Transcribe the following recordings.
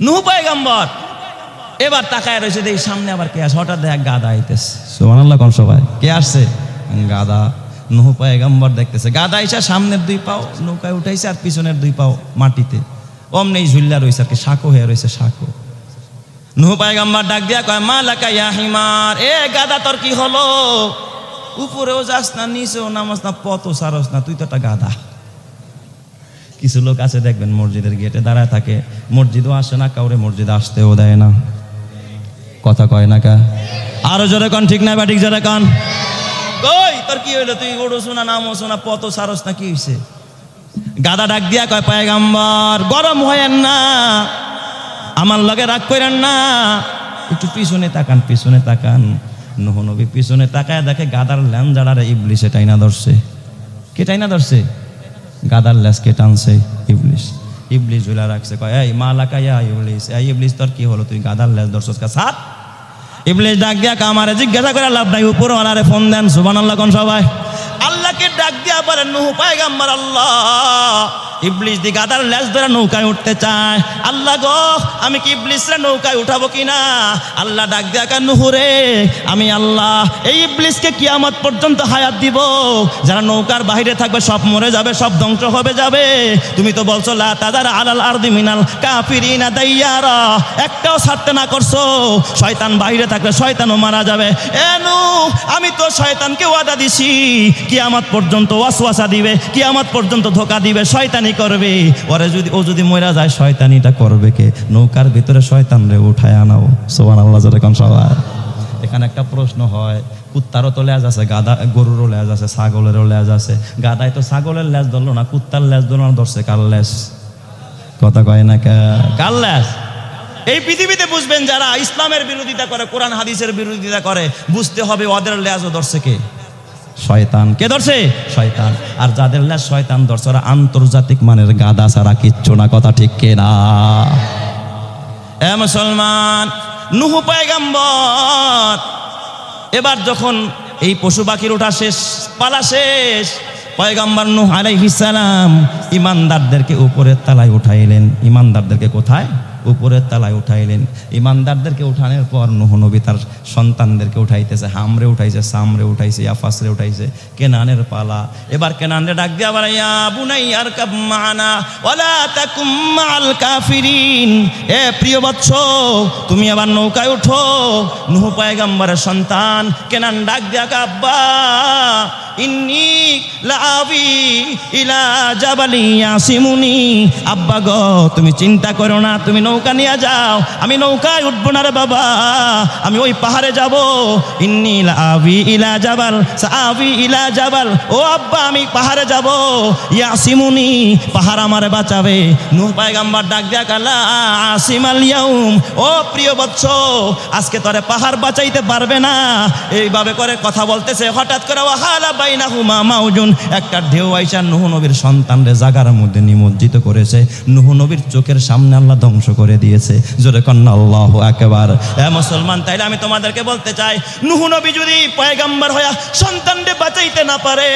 নূহ পয়গম্বর এবার তাকায় রয়েছে, দেখি সামনে আবার কে আসে, হঠাৎ দেখ গাদা আইতেছে। সুবহানাল্লাহ কোন সবাই, কে আসছে? গাদা। নূহ পয়গম্বর দেখতেছে গাদা আইসা সামনের 2 পাও নৌকায় উঠাইছে আর পিছনের 2 পাও মাটিতে অমনি ঝুল্লা রয়েছে আর কি, সাঁকো হয়ে রয়েছে, সাঁকো। নূহ পয়গম্বর ডাক দিয়া কয়, মা লাকা ইয়া হিমার, এ গাদা তোর কি হলো? উপরেও যাস না, নিচেও নামাস না, পথও সারস না, তুই তো একটা গাদা। কিছু লোক আছে দেখবেন মসজিদের গেটে দাঁড়ায় থাকে, মসজিদও আসে না, কাউরে মসজিদে আসতেও দেয় না। কথা কয় না কা? আরো জোরে কন, ঠিক না বা ঠিক জোরে কন। কই তোর কি হইলো? তুই ওড়ো শোনা, নামো শোনা, পথও সারস না, কি হইছে? গাদা ডাক দিয়া কয়, পয়গম্বর গরম হয়েন না, আমার লগে রাগ করেন না, একটু পিছনে তাকান, পিছনে তাকান। নূহ নবী পিছনে তাকায় দেখে গাদার ল্যাঞ্জাড়ারে ইবলিসে টাইনা ধরছে। কে টাইনা ধরছে? গাদার ল্যাস কে টানছে? ইবলিস। ইবলিস ঝুলা রাখছে, কয়, এই মা লাকা ইয়া ইবলিস, এই ইবলিস তোর কি হলো? তুই গাদার ল্যাস ধরছস কা? সাত। ইবলিস ডাক দিয়া আমারে জিজ্ঞাসা করে লাভ নাই, উপরওয়ালারে ফোন দেন। সুবহানাল্লাহ কোন সবাই। আল্লাহকে ডাক দিয়া বলে, নূহ পয়গম্বর, আল্লাহ ইবলিস দি গাদার ল্যাজ ধরে নৌকায় উঠতে চায়, আল্লাহ গো আমি কি ইবলিসরে নৌকায় উঠাবো কিনা? আল্লাহ ডাক দিয়া কয়, নূহ রে, আমি আল্লাহ এই ইবলিসকে কিয়ামত পর্যন্ত হায়াত দিব, যারা নৌকার বাইরে থাকবে সব মরে যাবে, সব ধ্বংস হবে যাবে। তুমি তো বলছো লা তাযার আলাল আরদি মিনাল কাফিরিনা দাইয়ারা, একটাও ছাড়তে না করছো। শয়তান বাইরে থাকলে শয়তানও মারা যাবে। এ নূহ, আমি তো শয়তানকে ওয়াদা দিছি কিয়ামত পর্যন্ত ওয়াসওয়াসা দিবে, কিয়ামত পর্যন্ত ধোঁকা দিবে, শয়তানি করবে। ওরে যদি ও যদি মরে যায়, শয়তানিটা করবে কে? নৌকার ভিতরে শয়তান রে উঠায় আনাও। সুবহানাল্লাহ জোরে কোন সবাই। এখানে একটা প্রশ্ন হয়, কুত্তারও তো লেজ আছে, গাদা গরুরও লেজ আছে, ছাগলেরও লেজ আছে। গাদায় তো ছাগলের লেজ ধরলো না, কুত্তার লেজ ধরলো না, ধরছে কার লেজ? কথা কয় না কে? কার লেজ? এই পৃথিবীতে বুঝবেন যারা ইসলামের বিরোধিতা করে, কোরআন হাদিসের বিরোধিতা করে, বুঝতে হবে ওদের লেজও ধরছে কে? শয়তান। কে ধরছে? শয়তান। আর যাদের লেজ শয়তান ধরছে ওরা আন্তর্জাতিক মানের গাদা ছাড়া কিচ্ছু না। কথা ঠিক কে না? এ মুসলমান, নূহ পয়গম্বর এবার যখন এই পশু পাখির ওঠা শেষ, পালা শেষ, পয়গম্বর নূহ আলাইহিস সালাম ইমানদারদেরকে উপরের তলায় উঠাইলেন। ইমানদারদেরকে কোথায়? উপরের তলায় উঠাইলেন। ইমানদারদেরকে উঠানোর পর নূহ নবী তার সন্তানদেরকে উঠাইতেছে। হামরে উঠাইছে, সামরে উঠাইছে, ইয়াফাসরে উঠাইছে। কেনানের পালা। এবার কেনানরে ডাক দিয়া বলে, ইয়া বুনাইয়া আরকাব মা'ানা ওয়ালা তাকুম মা'আল কাফিরিন, এ প্রিয় বৎস তুমি আবার নৌকায় উঠো। নূহ পয়গম্বরের সন্তান কেনান ডাক দিয়া, আব্বা ইন্নী লাআবি ইলা জাবালি ইয়াসিমুনি, আব্বা গো তুমি চিন্তা করো না, তুমি নৌকা নিয়ে যাও, আমি নৌকায় উঠবো না রে বাবা, আমি ওই পাহাড়ে যাব। ইন্নী লাআবি ইলা জাবাল সাআবি ইলা জাবাল, ও আব্বা আমি পাহাড়ে যাব, ইয়াসিমুনি পাহাড় আমারে বাঁচাবে। নূহ পয়গম্বর ডাক দিয়া কালা আসিমাল ইয়াউম, ও প্রিয় বৎস আজকে তোরে পাহাড় বাঁচাইতে পারবে না। এইভাবে করে কথা বলতেছে, হঠাৎ করে ওয়াহালা বাইনাহুমা মাউজুন, একটা ঢেউ আইসা নূহ নবীর সন্তানরে জাগার মধ্যে নিমজ্জিত করেছে। নূহ নবীর চোখের সামনে আল্লাহ ধ্বংস করে দিয়েছে। জোরে কন্না আল্লাহু আকবার। এ মুসলমান, তাইলে আমি তোমাদেরকে বলতে চাই, নূহ নবী যদি পয়গম্বর হইয়া সন্তানরে বাঁচাইতে না পারে,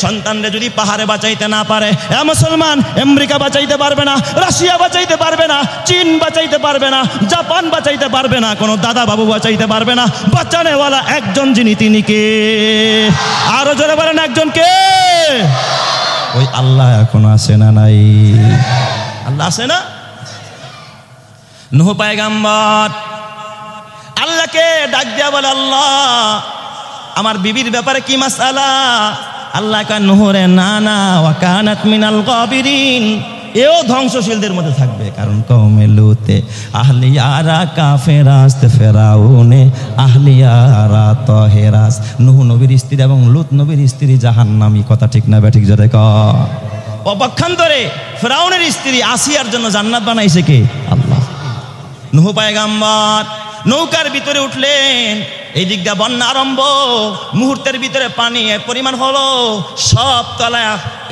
সন্তানরে যদি পাহাড়ে বাঁচাইতে না পারে, এ মুসলমান আমেরিকা বাঁচাইতে পারবে না, রাশিয়া বাঁচাইতে পারবে না, চীন বাঁচাইতে পারবে না, জাপান বাঁচাইতে পারবে না, কোনো দাদা বাবু বাঁচাইতে পারবে না। বাঁচানেওয়ালা একজন, যিনি তিনি কে? আরো জোরে বলেন, একজন কে? ওই আল্লাহ এখন আছে না নাই? আল্লাহ আছে না? নূহ পয়গম্বর আল্লাহকে ডাক দিয়া বলে, আল্লাহ আমার বিবির ব্যাপারে কি মাসআলা? আল্লাহ কয়, নূহ রে না না, ওয়া কানাত মিনাল গাবিরিন, এও ধ্বংসশীলদের মধ্যে থাকবে। কারণ কওমে লুতে আহলিয়ারা কাফেরাস্ত, ফেরাউনে আহলিয়ারা তহেরাস। নূহ নবীর স্ত্রী এবং লুত নবীর স্ত্রী জাহান্নামী। কথা ঠিক না বেঠিক জোরে কর। অপক্ষান্তরে ফেরাউনের স্ত্রী আসিয়ার জন্য জান্নাত বানাইছে কে? আল্লাহ। নূহ পয়গম্বর নৌকার ভিতরে উঠলেন, এই দিক দিয়ে বন্যা আরম্ভ, মুহূর্তের ভিতরে পানি পরিমাণ হলো, সব তলায়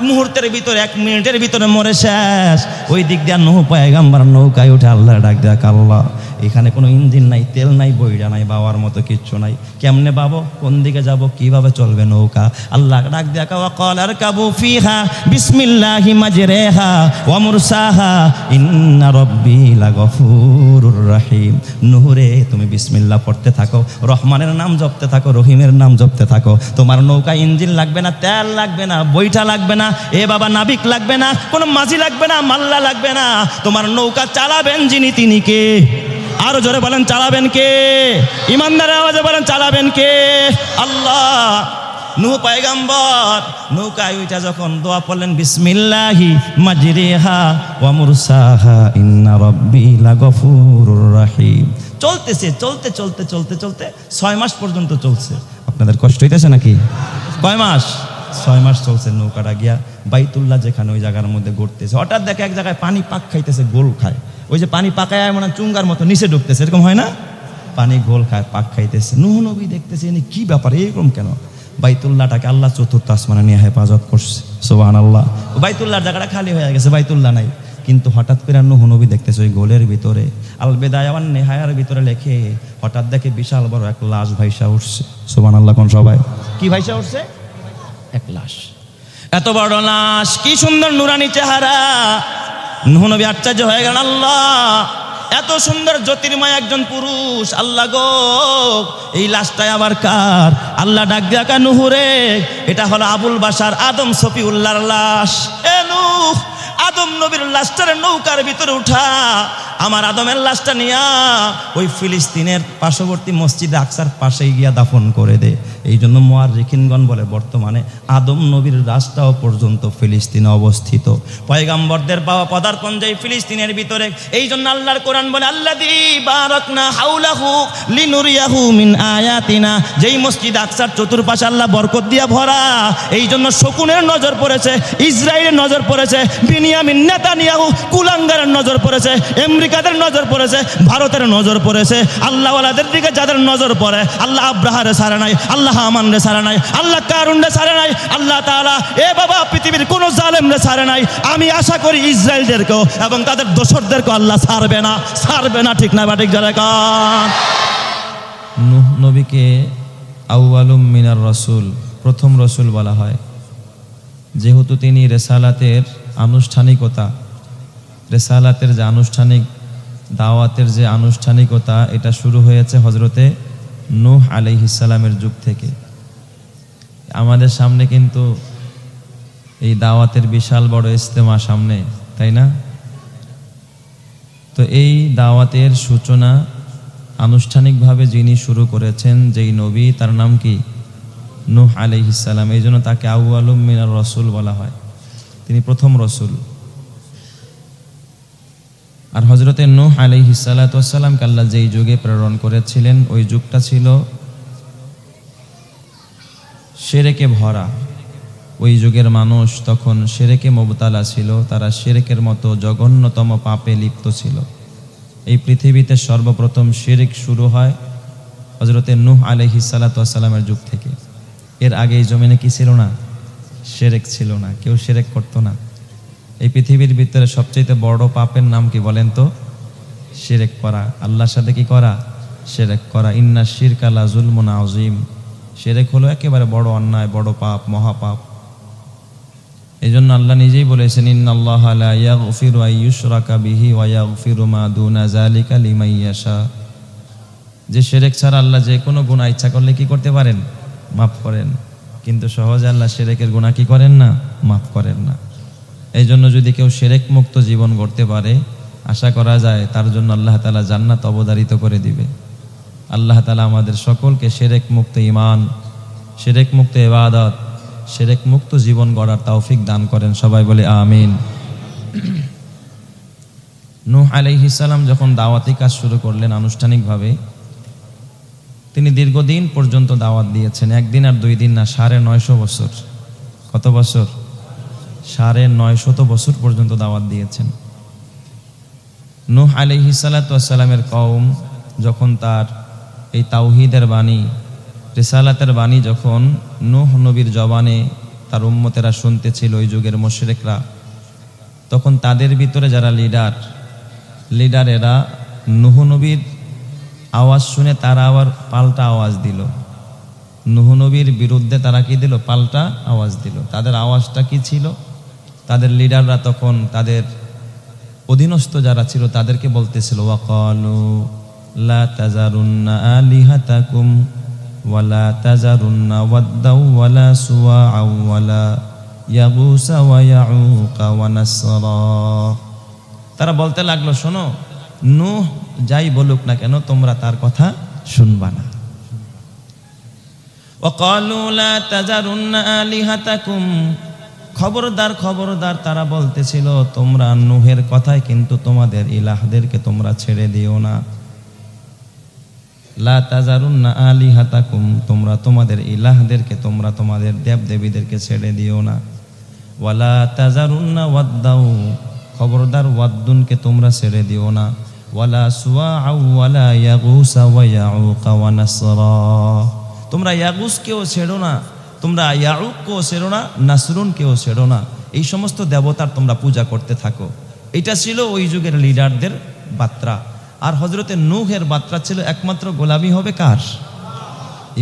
মুহূর্তের ভিতরে 1 মিনিটের ভিতরে মরে শেষ। ওই দিক দিয়ে নূহ পয়গাম্বর নৌকায় উঠে আল্লাহ ডাক দেয়, আল্লাহ এখানে কোনো ইঞ্জিন নাই, তেল নাই, বইরা নাই, বাবার মতো কিচ্ছু নাই, কেমনে বাবো, কোন দিকে যাব, কিভাবে চলবে নৌকা? আল্লাহ ডাক দেয়া ওয়াকাল আরকাবু ফিহা বিসমিল্লাহি মাজরিহা ওয়া মুরসাহা ইন্না রাব্বি লাগফুরুর রহিম। নূহ রে তুমি বিসমিল্লাহ পড়তে থাকো, রহমানের নাম জপতে থাকো, রহিমের নাম জপতে থাকো, তোমার নৌকা ইঞ্জিন লাগবে না, তেল লাগবে না, বইটা লাগবে না, এ বাবা নাবিক লাগবে না, কোনো মাঝি লাগবে না, মাল্লা লাগবে না, তোমার নৌকা চালাবেন যিনি তিনি কে? আরো জোরে বলেন চালাবেন কে? ইমানদারের আওয়াজে বলেন চালাবেন কে? আল্লাহ। নূহ পয়গাম্বর নৌকায় উঠা যখন দোয়া পড়লেন বিসমিল্লাহি মাজরিহা ওয়া মুরসাহা ইন্না রাব্বি লাগফুরুর রহিম। চলতেছে, চলতে চলতে চলতে চলতে 6 মাস পর্যন্ত চলছে। আপনাদের কষ্ট হইতেছে নাকি? কয় মাস? 6 মাস চলছে। নৌকাটা গিয়া বাইতুল্লাহ যেখানে, ওই জায়গার মধ্যে ঘুরতেছে। হঠাৎ দেখে এক জায়গায় পানি পাক খাইতেছে, গোল খায়। ওই যে পানি পাকায় মানে চুঙ্গার মতো নিচে ঢুকতেছে, এরকম হয় না? পানি গোল খায়, পাক খাইতেছে। নূহ নবী দেখতেছে এনে কি ব্যাপার, এরকম কেন? বাইতুল্লাহটাকে আল্লাহ চতুর্থ আসমানে নিয়ে হেফাজত করছে। সুবহানাল্লাহ। বাইতুল্লাহর জায়গাটা খালি হয়ে গেছে, বাইতুল্লাহ নাই। কিন্তু হঠাৎ করে নূহ নবী দেখতেছে ওই গোলের ভিতরে, আল বিদায়া ওয়ান নিহায়ার ভিতরে লেখে, হঠাৎ দেখে বিশাল বড় এক লাশ ভাইসা উঠছে। সুবহানাল্লাহ কোন সবাই? কি ভাইসা উঠছে? এক লাশ। এত বড় লাশ, কি সুন্দর নুরানি চেহারা। নূহ নবী আশ্চর্য হয়ে গেলেন, আল্লাহ এত সুন্দর জ্যোতির্ময় একজন পুরুষ, আল্লাহ গো এই লাশটাই আবার কার? আল্লাহ ডাক দিয়া নূহ রে, এটা হলো আবুল বাশার আদম সফিউল্লাহর লাশ। এ নূহ, আদম নবীর লাশটার নৌকার ভিতরে উঠা, আমার আদমের লাশটা নিয়া ওই ফিলিস্তিনের পার্শ্ববর্তী মসজিদে আকসার পাশেই গিয়া দাফন করে দে। এই জন্য মুআররিখিনগণ বলে বর্তমানে আদম নবীর লাশটাও পর্যন্ত ফিলিস্তিনে অবস্থিত। পয়গাম্বরদের পাওয়া পদার্পণ যে ফিলিস্তিনের ভিতরে। এই জন্য আল্লাহর কোরআন বলে আল্লাযী বারাকনা হাওলাহু লিনুরিয়াহু মিন আয়াতিনা। যেই মসজিদ আকসার চতুর্পাশে আল্লাহ বরকত দিয়া ভরা, এই জন্য শকুনের নজর পড়েছে, ইসরায়েলের নজর পড়েছে, বিনিয়ামিন নেতানিয়াহু কুলাঙ্গারের নজর পড়েছে, আমেরিকাদের নজর পড়েছে, ভারতের নজর পড়েছে। আল্লাহওয়ালাদের দিকে যাদের নজর পড়ে, আল্লাহ আব্রাহারে ছাড়ে নাই, আল্লাহ হামানরে ছাড়ে নাই, আল্লাহ কারুনরে ছাড়ে নাই, আল্লাহ তাআলা এ বাবা পৃথিবীর কোন জালেমরে ছাড়ে নাই। আমি আশা করি ইসরায়েলদেরকেও এবং তাদের দোসরদেরকেও আল্লাহ ছাড়বে না, ছাড়বে না। ঠিক না ঠিক যারা কান? নূহ নবীকে আউয়ালুম মিনার রাসূল, প্রথম রসুল বলা হয়, যেহেতু তিনি রেসালাতের আনুষ্ঠানিকতা, রেসালাতের যে আনুষ্ঠানিক দাওয়াতের যে আনুষ্ঠানিকতা, এটা শুরু হয়েছে হজরতে নূহ আলাইহিস সালামের যুগ থেকে। আমাদের সামনে কিন্তু এই দাওয়াতের বিশাল বড় ইজতেমা সামনে, তাই না? তো এই দাওয়াতের সূচনা আনুষ্ঠানিকভাবে যিনি শুরু করেছেন, যেই নবী, তার নাম কি? নূহ আলাইহিস সালাম। এই জন্য তাকে আউয়ালুম মিনার রাসূল বলা হয়, তিনি প্রথম রসুল। আর হজরতে নূহ আলাইহিস সালাতু ওয়াস সালামকে আল্লাহ যেই যুগে প্রেরণ করেছিলেন, ওই যুগটা ছিল শিরকে ভরা। ওই যুগের মানুষ তখন শিরকে মুবতালা ছিল, তারা শিরকের মতো জঘন্যতম পাপে লিপ্ত ছিল। এই পৃথিবীতে সর্বপ্রথম শিরক শুরু হয় হজরতে নূহ আলাইহিস সালাতু ওয়াস সালামের যুগ থেকে। এর আগে এই জমিনে কি ছিল না? শিরক ছিল না, কেউ শিরক করতো না। এই পৃথিবীর ভিতরে সবচেয়ে বড় পাপের নাম কি বলেন তো? শিরক করা, আল্লাহর সাথে কি করা? শিরক করা। ইন্না শিরকা লা যুলমুন আযীম। শিরক হলো একেবারে বড় অন্যায়, বড় পাপ, মহাপাপ। এই জন্য আল্লাহ নিজেই বলেছেন, ইন্নাল্লাহা লা ইয়াগফিরু আন ইউশরাকা বিহি ওয়া ইয়াগফিরু মা দুনা যালিকা লিমান ইয়াশা। যে শিরক ছাড়া আল্লাহ যে কোনো গুনাহ ইচ্ছা করলে কি করতে পারেন? মাফ করেন। কিন্তু সহজে আল্লাহ শিরকের গুনাহ কি করেন না? মাফ করেন না। এই জন্য যদি কেউ শিরক মুক্ত জীবন গড়তে পারে, আশা করা যায় তার জন্য আল্লাহ তাআলা জান্নাত অবধারিত করে দিবে। আল্লাহ তাআলা আমাদের সকলকে শিরক মুক্ত ঈমান, শিরক মুক্ত ইবাদত, শিরক মুক্ত জীবন গড়ার তৌফিক দান করেন। সবাই বলে আমিন। নূহ আলাইহিস সালাম যখন দাওয়াতি কাজ শুরু করলেন আনুষ্ঠানিকভাবে, তিনি দীর্ঘদিন পর্যন্ত দাওয়াত দিয়েছেন। একদিন আর 2 দিন না, 950 বছর। কত বছর? 950 বছর পর্যন্ত দাওয়াত দিয়েছেন। নূহ আলাইহিস সালাতু ওয়াস সালামের কওম যখন তার এই তাওহীদের বাণী, রিসালাতের বাণী যখন নূহ নবীর জবানে তার উম্মতেরা শুনতেছিল, ওই যুগের মুশরিকরা, তখন তাদের ভিতরে যারা লিডারেরা নূহ নবীর আওয়াজ শুনে তারা আবার পাল্টা আওয়াজ দিল। নূহ নবীর বিরুদ্ধে তারা কি দিল? পাল্টা আওয়াজ দিল। তাদের আওয়াজটা কি ছিল? তাদের লিডাররা তখন তাদের অধীনস্থ যারা ছিল তাদেরকে বলতেছিল, ওয়াকালু লা তাজারুন্না আলিহাতাকুম ওয়ালা তাজারুন্না ওয়াদ্দাও ওয়ালা সুওয়াআ ওয়ালা ইয়াগুসা ওয়া ইয়াউকা ওয়া নাসরা। তারা বলতে লাগলো, শোনো, নূহ যাই বলুক না কেন তোমরা তার কথা শুনবা না। ওয়াকালু লা তাজারুন্না আলিহাতাকুম, খবরদার খবরদার, তারা বলতেছিল তোমরা নূহের কথায় কিন্তু তোমাদের ইলাহদেরকে তোমরা ছেড়ে দিও না। লা তাজারুন্না আলিহাতাকুম, তোমরা তোমাদের ইলাহদেরকে, তোমরা তোমাদের দেবদেবীদেরকে ছেড়ে দিও না। ওয়ালা তাজারুন্না ওয়াদ্দাউ, খবরদার ওয়াদ্দুনকে তোমরা ছেড়ে দিও না। ওয়ালা সুওয়াআ ওয়ালা ইয়াগুসা ওয়া ইয়াউকা ওয়া নাসরা, তোমরা ইয়াগুসকেও ছেড়ো না, তোমরা ইয়াউককেও ছেড়ো না, নাসরুনকেও ছেড়ো না। এই সমস্ত দেবতার তোমরা পূজা করতে থাকো। এটা ছিল ওই যুগের লিডারদের বার্তা। আর হযরতে নূহের বার্তা ছিল একমাত্র গোলামি হবে কার?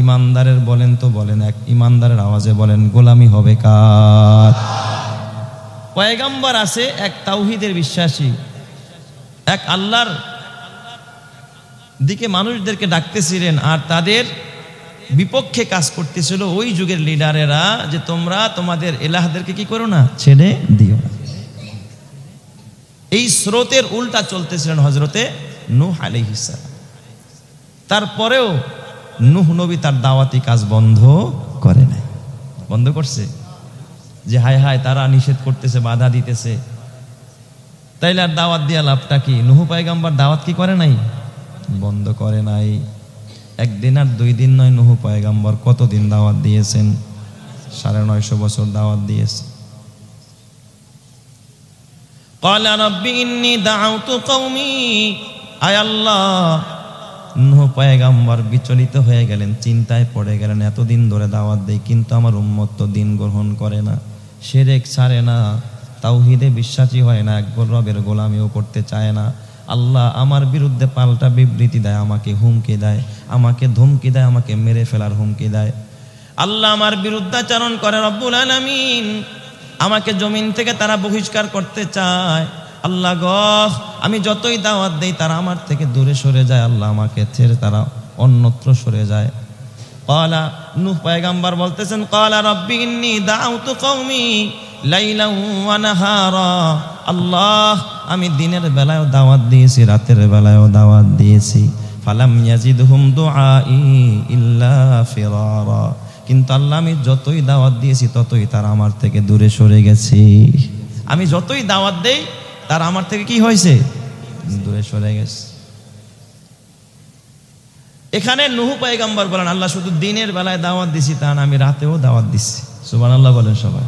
ইমানদারের। বলেন তো বলেন, এক ইমানদারের আওয়াজে বলেন, গোলামি হবে কার? পয়গম্বর আছে এক তাওহীদের বিশ্বাসী, এক আল্লাহর দিকে মানুষদেরকে ডাকতেছিলেন, আর তাদের বিপক্ষে কাজ করতেছিল ওই যুগের লিডারেরা, যে তোমরা তোমাদের ইলাহদেরকে কি করো না, ছেড়ে দিও না। এই স্রোতের উল্টা চলতেছিলেন হযরতে নূহ আলাইহিস সালাম। তারপরেও নূহ নবী তার দাওয়াতি কাজ বন্ধ করে নাই। বন্ধ করছে? যে হায় হায় তারা নিষেধ করতেছে, বাধা দিতেছে, তাইলে আর দাওয়াত দিয়া লাভটা কি? নূহ পয়গম্বর দাওয়াত কি করে নাই? বন্ধ করে নাই। একদিন আর 2 দিন নয়, নূহ পয়গম্বর কতদিন দাওয়াত দিয়েছেন? 950 বছর দাওয়াত দিয়েছে। ক্বালা রাব্বি ইন্নী দাআউতু কওমি, আয় আল্লাহ, নূহ পয়গম্বর বিচলিত হয়ে গেলেন, চিন্তায় পড়ে গেলেন, এতদিন ধরে দাওয়াত দেই কিন্তু আমার উম্মত তো দিন গ্রহণ করে না, শিরক ছাড়ে না, তাওহীদে বিশ্বাসী হয় না, একবার রবের গোলামিও করতে চায় না। আল্লাহ আমার বিরুদ্ধে পাল্টা বিবৃতি দেয়, আমাকে হুমকি দেয়, আমাকে ধমকি দেয়, আমাকে মেরে ফেলার হুমকি দেয়। আল্লাহ আমার বিরুদ্ধাচরণ করে রব্বুল আলামিন, আমাকে জমিন থেকে তারা বহিষ্কার করতে চায়। আল্লাহ গো, আমি যতই দাওয়াত দেই তারা আমার থেকে দূরে সরে যায়, আল্লাহ আমাকে ছেড়ে তারা অন্যত্র সরে যায়। ক্বালা, নূহ পয়গম্বর বলতেছেন, ক্বালা রাব্বি ইন্নী দাআউতু কওমি লাইলান ওয়া নাহারা, আল্লাহ আমি দিনের বেলায়ও দাওয়াত দিয়েছি, রাতের বেলায়ও দাওয়াত দিয়েছি, ফালাম ইয়াজিদহুম দুআই ইল্লা ফিরারা, কিন্তু আল্লাহ আমি যতই দাওয়াত দিয়েছি ততই তারা আমার থেকে দূরে সরে গেছে। আমি যতই দাওয়াত দেই তারা আমার থেকে কি হয়েছে? দূরে সরে গেছে। এখানে নূহ পয়গম্বর বলেন, আল্লাহ শুধু দিনের বেলায় দাওয়াত দিছি তা না, আমি রাতেও দাওয়াত দিচ্ছি। সুবহানাল্লাহ বলেন সবাই।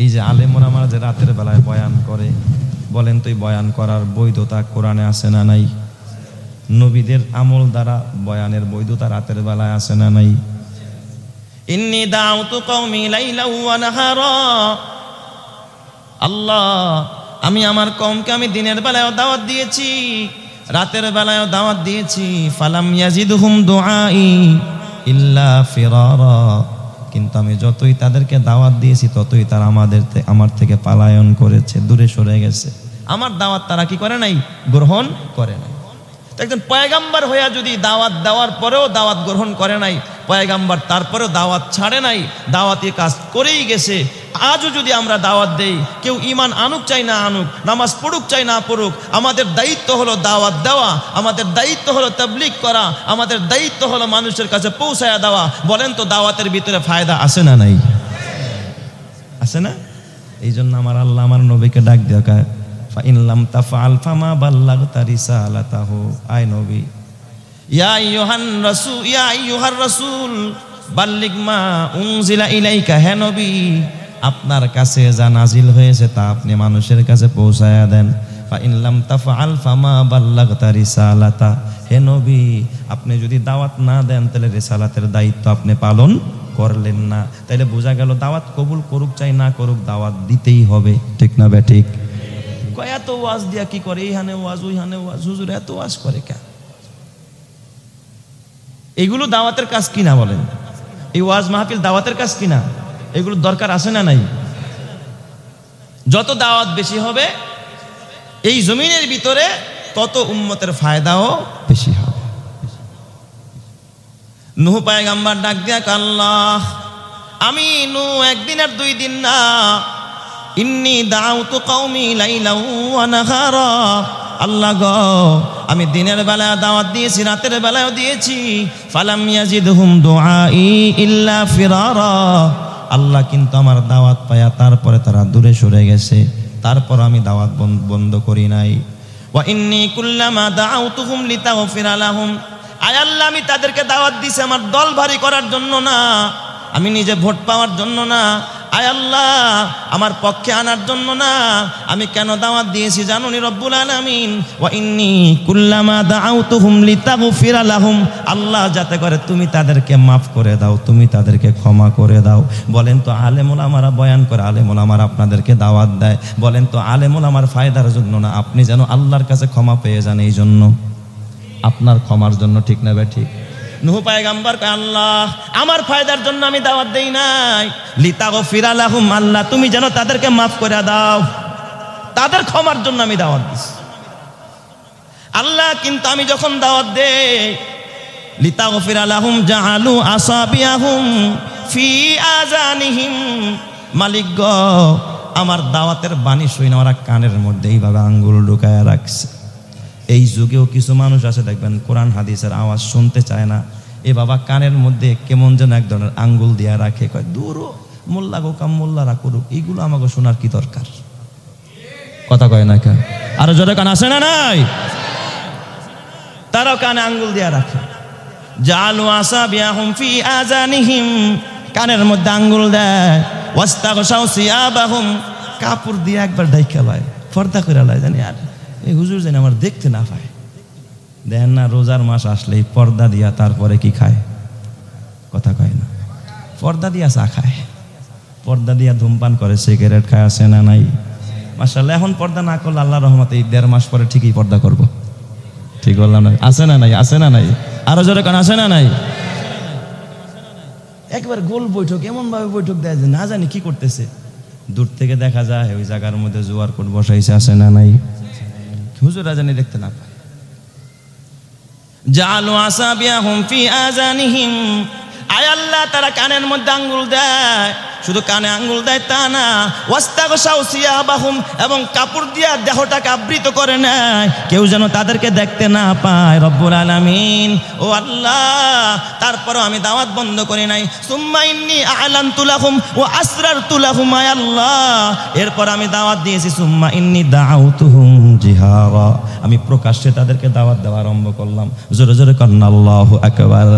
এই যে আলেমরা আমার যে রাতের বেলায় বয়ান করে, বলেন তো এই বয়ান করার বৈধতা কোরআনে আছে না নাই? নবীদের আমল দ্বারা বয়ানের বৈধতা রাতের বেলায় আছে না নাই? ইন্নী দাউতু কওমি লাইলান ওয়া নাহারা, আল্লাহ আমি আমার কওমকে আমি দিনের বেলায়ও দাওয়াত দিয়েছি, রাতের বেলায়ও দাওয়াত দিয়েছি, ফালাম ইয়াজিদহুম দুআই ইল্লা ফিরারা, কিন্তু আমি যতই তাদেরকে দাওয়াত দিয়েছি ততই তারা আমার থেকে পালায়ন করেছে, দূরে সরে গেছে। আমার দাওয়াত তারা কি করে নাই? গ্রহণ করে নাই। একজন পয়গম্বর হইয়া যদি দাওয়াত দেওয়ার পরেও দাওয়াত গ্রহণ করে নাই, পয়গম্বর তারপরেও দাওয়াত ছাড়ে নাই, দাওয়াতি কাজ করেই গেছে, আজও যদি আমরা দাওয়াত দেই, কেউ ঈমান আনুক চাই না আনুক, নামাজ পড়ুক চাই না পড়ুক, আমাদের দায়িত্ব হলো দাওয়াত দেওয়া, আমাদের দায়িত্ব হলো তাবলীগ করা, আমাদের দায়িত্ব হলো মানুষের কাছে পৌঁছায়া দেওয়া। বলেন তো দাওয়াতের ভিতরে ফায়দা আছে না নাই? আছে না? এই জন্য আমার আল্লাহ আমার নবীকে ডাক দেওয়া, ফাইন লাম তাফআল ফামা বাল্লাগতা রিসালাতাহু, আয় নবী, ইয়া আইয়ুহার রাসূল বাল্লিগ মা উনজিলা ইলাইকা, হে নবী আপনার কাছে যা নাজিল হয়েছে তা আপনি মানুষের কাছে পৌঁছায়া দেন। ফাইন লাম তাফআল ফামা বাল্লাগতা রিসালাতা, হে নবী আপনি যদি দাওয়াত না দেন তাহলে রিসালাতের দায়িত্ব আপনি পালন করলেন না। তাইলে বোঝা গেল দাওয়াত কবুল করুক চাই না করুক দাওয়াত দিতেই হবে, ঠিক না বে ঠিক? কয় এত ওয়াজ দিয়া কি করে, এইখানে ওয়াজ ওইখানে ওয়াজ, হুজুর এত ওয়াজ করে কেন? এগুলো দাওয়াতের কাজ কিনা বলেন? এই ওয়াজ মাহফিল দাওয়াতের কাজ কিনা? এগুলো দরকার আছে না নাই? যত দাওয়াত বেশি হবে এই জমিনের ভিতরে তত উম্মতের ফায়দাও বেশি হবে। নূহ পয়গম্বর ডাক দিয়া আল্লাহ, আমি নূহ একদিন আর 2 দিন না, ইন্নী দাউতু কওমি লাইলা ওয়া নাহারা, আল্লাহ গো আমি দিনের বেলায় দাওয়াত দিয়েছি, রাতের বেলায়ও দিয়েছি, ফালাম ইয়াজিদহুম দুআই ইল্লা ফিরারা, আল্লাহ কিন্তু আমার দাওয়াত পায়া তারপরে তারা দূরে সরে গেছে, তারপর আমি দাওয়াত বন্ধ করি নাই। ওয়া ইন্নী কুল্লামা দাউতুহুম লিতাগফিরা লাহুম, আয় আল্লাহ আমি তাদেরকে দাওয়াত দিছি আমার দল ভারী করার জন্য না, আমি নিজে ভোট পাওয়ার জন্য না, আয় আল্লাহ আমার পক্ষে আনার জন্য না, আমি কেন দাওয়াত দিয়েছি জানোনি রব্বুল আলামিন? ওয়া ইন্নী কুল্লামা দাউতুহুম লিতাগফিরা লাহুম, আল্লাহ যাতে করে তুমি তাদেরকে মাফ করে দাও, তুমি তাদেরকে ক্ষমা করে দাও। বলেন তো আলেম ওলামারা বয়ান করে, আলেম ওলামারা আপনাদেরকে দাওয়াত দেয়, বলেন তো আলেম ওলামার ফায়দার জন্য না, আপনি যেন আল্লাহর কাছে ক্ষমা পেয়ে যান, এই জন্য, আপনার ক্ষমার জন্য, ঠিক না বে ঠিক? নূহ পয়গম্বর কয় আল্লাহ আমার ফায়দার জন্য আমি দাওয়াত দেই নাই, লিতাগফিরা লাহুম, আল্লাহ তুমি যেন তাদেরকে মাফ করে দাও, তাদের ক্ষমার জন্য আমি দাওয়াত দিছি। আল্লাহ কিন্তু আমি যখন দাওয়াত দেই লিতাগফিরা লাহুম জাআলু আসাবিয়াহুম ফি আযানিহিম, মালিক গো আমার দাওয়াতের বাণী শুনে ওরা কানের মধ্যে এইভাবে আঙ্গুল ঢুকায় রাখছে। এই যুগেও কিছু মানুষ আছে দেখবেন কোরআন হাদিসের আওয়াজ শুনতে চায় না, এ বাবা কানের মধ্যে কেমন যেন এক ধরনের আঙ্গুল দিয়া রাখে, কয় দূর মোল্লা গো কাম মোল্লারা করুক, এইগুলো আমাকে শোনার কি দরকার? কথা কয় না কেন? আরো জোরে কান আসে না নাই? তারাও কানে আঙ্গুল দিয়া রাখে, জাআলু আসাবিয়াহুম ফি আযানিহিম, কানের মধ্যে আঙ্গুল দেয়, ওয়াস্তাগশাউ সিয়াবাহুম, কাপড় দিয়ে একবার ঢাইকা লয়, পর্দা করে লয়, জানি আর এই হুজুর যেন আমার দেখতে না পায়। দেখেন না রোজার মাস আসলেই পর্দা দিয়া তারপরে কি খায়? কথা কয় না? পর্দা দিয়া চা খায়, পর্দা দিয়া ধূমপান করে, সিগারেট খায়, আছে না নাই? মাশাআল্লাহ এখন পর্দা না করলে আল্লাহর রহমতে এই 1.5 মাস পরে ঠিকই পর্দা করব, ঠিক বললাম না? আছে না নাই? আছে না নাই? আরো জোরে কান আছে না নাই? একবার গোল বৈঠক, এমন ভাবে বৈঠক দেয় যে না জানি কি করতেছে, দূর থেকে দেখা যায় ওই জায়গার মধ্যে জোয়ার কোট বসাইছে, আছে না নাই? হুজুরা জানি দেখতে না পায়। জাআলু আসাবিয়াহুম ফি আযানিহিম, আয় আল্লাহ তারা কানের মধ্যে আঙ্গুল দেয়, শুধু কানে আঙ্গুল দেয় তা না, ওয়াস্তাগশাউ সিয়াবাহুম, এবং কাপড় দিয়া দেহটাকে আবৃত করে নেয়, কেউ যেন তাদেরকে দেখতে না পায়। রব্বুল আলামিন ও আল্লাহ তারপরও আমি দাওয়াত বন্ধ করি নাই। সুম্মা ইন্নী আ'লানতু লাহুম ওয়া আসরারতু লাহুম, আয় আল্লাহ এরপর আমি দাওয়াত দিয়েছি, সুম্মা ইন্নী দাআউতুহুম জিহারা, আমি প্রকাশ্যে তাদেরকে দাওয়াত দেওয়া আরম্ভ করলাম। জোরে জোরে কন্না আল্লাহু আকবার।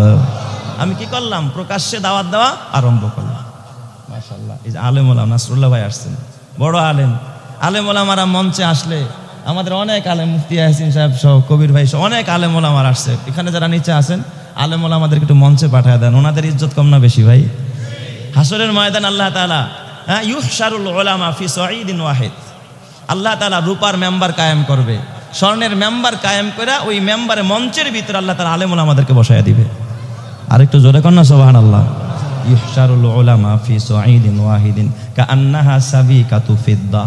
আমি কি করলাম? প্রকাশ্যে দাওয়াত দেওয়া আরম্ভ করলাম। মাশাআল্লাহ, এই যে আলেম ওলামা নাসরুল্লাহ ভাই আসছেন, বড় আলেম। আলেম ওলামারা মঞ্চে আসলে আমাদের অনেক আলেম, মুফতি ইয়াসিন সাহেব সহ, কবির ভাই সহ অনেক আলেম ওলামারা আসছে। এখানে যারা নিচে আছেন আলেম ওলামাদেরকে একটু মঞ্চে পাঠিয়ে দেন, ওনাদের ইজ্জত কম না বেশি ভাই? হাসরের ময়দান আল্লাহ তাআলা ইউহশারুল উলামা ফি সাঈদিন ওয়াহিদ, আল্লাহ তাআলা রূপার মেম্বার কায়েম করবে, স্বর্ণের মেম্বার কায়েম করে ওই মেম্বারে মঞ্চের ভিতরে আল্লাহ তাআলা আলেম ওলামাদেরকে বসাইয়া দিবে। আরেকটু জোরে কর না সুবহানাল্লাহ। ইউহশারুল উলামা ফি সাঈদিন ওয়াহিদিন কাআন্নাহা সাবিকাতু ফিদ্দা,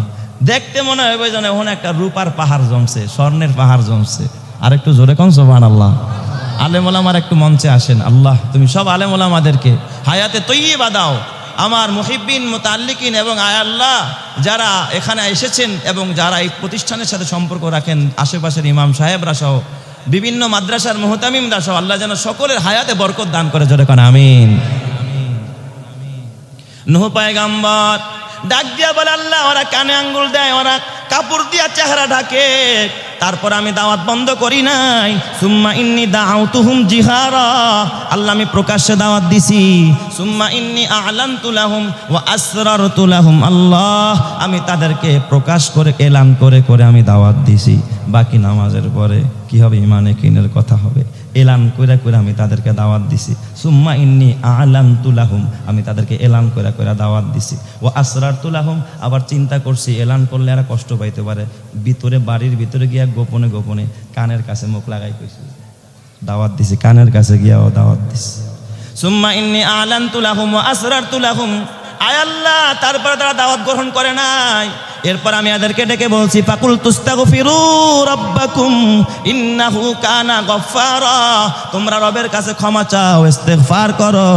দেখতে মনে হবে যেন ওখানে একটা রূপার পাহাড় জমছে, স্বর্ণের পাহাড় জমছে। আরেকটু জোরে কোন সুবহানাল্লাহ। আলেম ওলামার একটু মঞ্চে আসেন। আল্লাহ তুমি সব আলেম ওলামাদেরকে হায়াতে তৈয়্যিবা দাও, আমার মুহিব্বিন মুতাআল্লিকিন এবং আয় আল্লাহ যারা এখানে এসেছেন এবং যারা এই প্রতিষ্ঠানের সাথে সম্পর্ক রাখেন, আশেপাশের ইমাম সাহেবরা সহ, বিভিন্ন মাদ্রাসার মুহতামিমরা সহ, আল্লাহ যেন সকলের হায়াতে বরকত দান করে, জোরে কোন আমিন। নূহ পয়গম্বর ডাক দিয়া বলে আল্লাহ ওরা কানে আঙ্গুল দেয়, ওরা কাপড় দিয়া চেহারা ঢাকে, তারপর আমি দাওয়াত বন্ধ করি নাই। সুম্মা ইন্নী দাআউতুহুম জিহারা, আল্লাহ আমি প্রকাশ্যে দাওয়াত দিছি। সুম্মা ইন্নী আ'লানতু লাহুম ওয়া আসরারতু লাহুম। আল্লাহ, আমি তাদেরকে প্রকাশ করে এলান করে করে আমি দাওয়াত দিছি। বাকি নামাজের পরে কি হবে? ইমানে কিনের কথা হবে। এলান করে করে আমি তাদেরকে দাওয়াত দিছি। সুম্মা ইন্নী আ'লানতু লাহুম, আমি তাদেরকে এলান করে করে দাওয়াত দিছি। ওয়া আসরারতু লাহুম, আবার চিন্তা করছি এলান করলে এরা কষ্ট পাইতে পারে, ভিতরে বাড়ির ভিতরে গিয়া গোপনে গোপনে কানের কাছে মুখ লাগাই কইছি দাওয়াত দিছি, কানের কাছে গিয়াও দাওয়াত দিছি। সুম্মা ইন্নী আ'লানতু লাহুম ওয়া আসরারতু লাহুম। আয় আল্লাহ, তারপরে তারা দাওয়াত গ্রহণ করে নাই। এরপর আমি এদেরকে ডেকে বলছি ফাকুল তুস্তাগফিরু রাব্বাকুম ইন্নাহু কানা গফফারা, তোমরা রবের কাছে ক্ষমা চাও, ইস্তিগফার করো।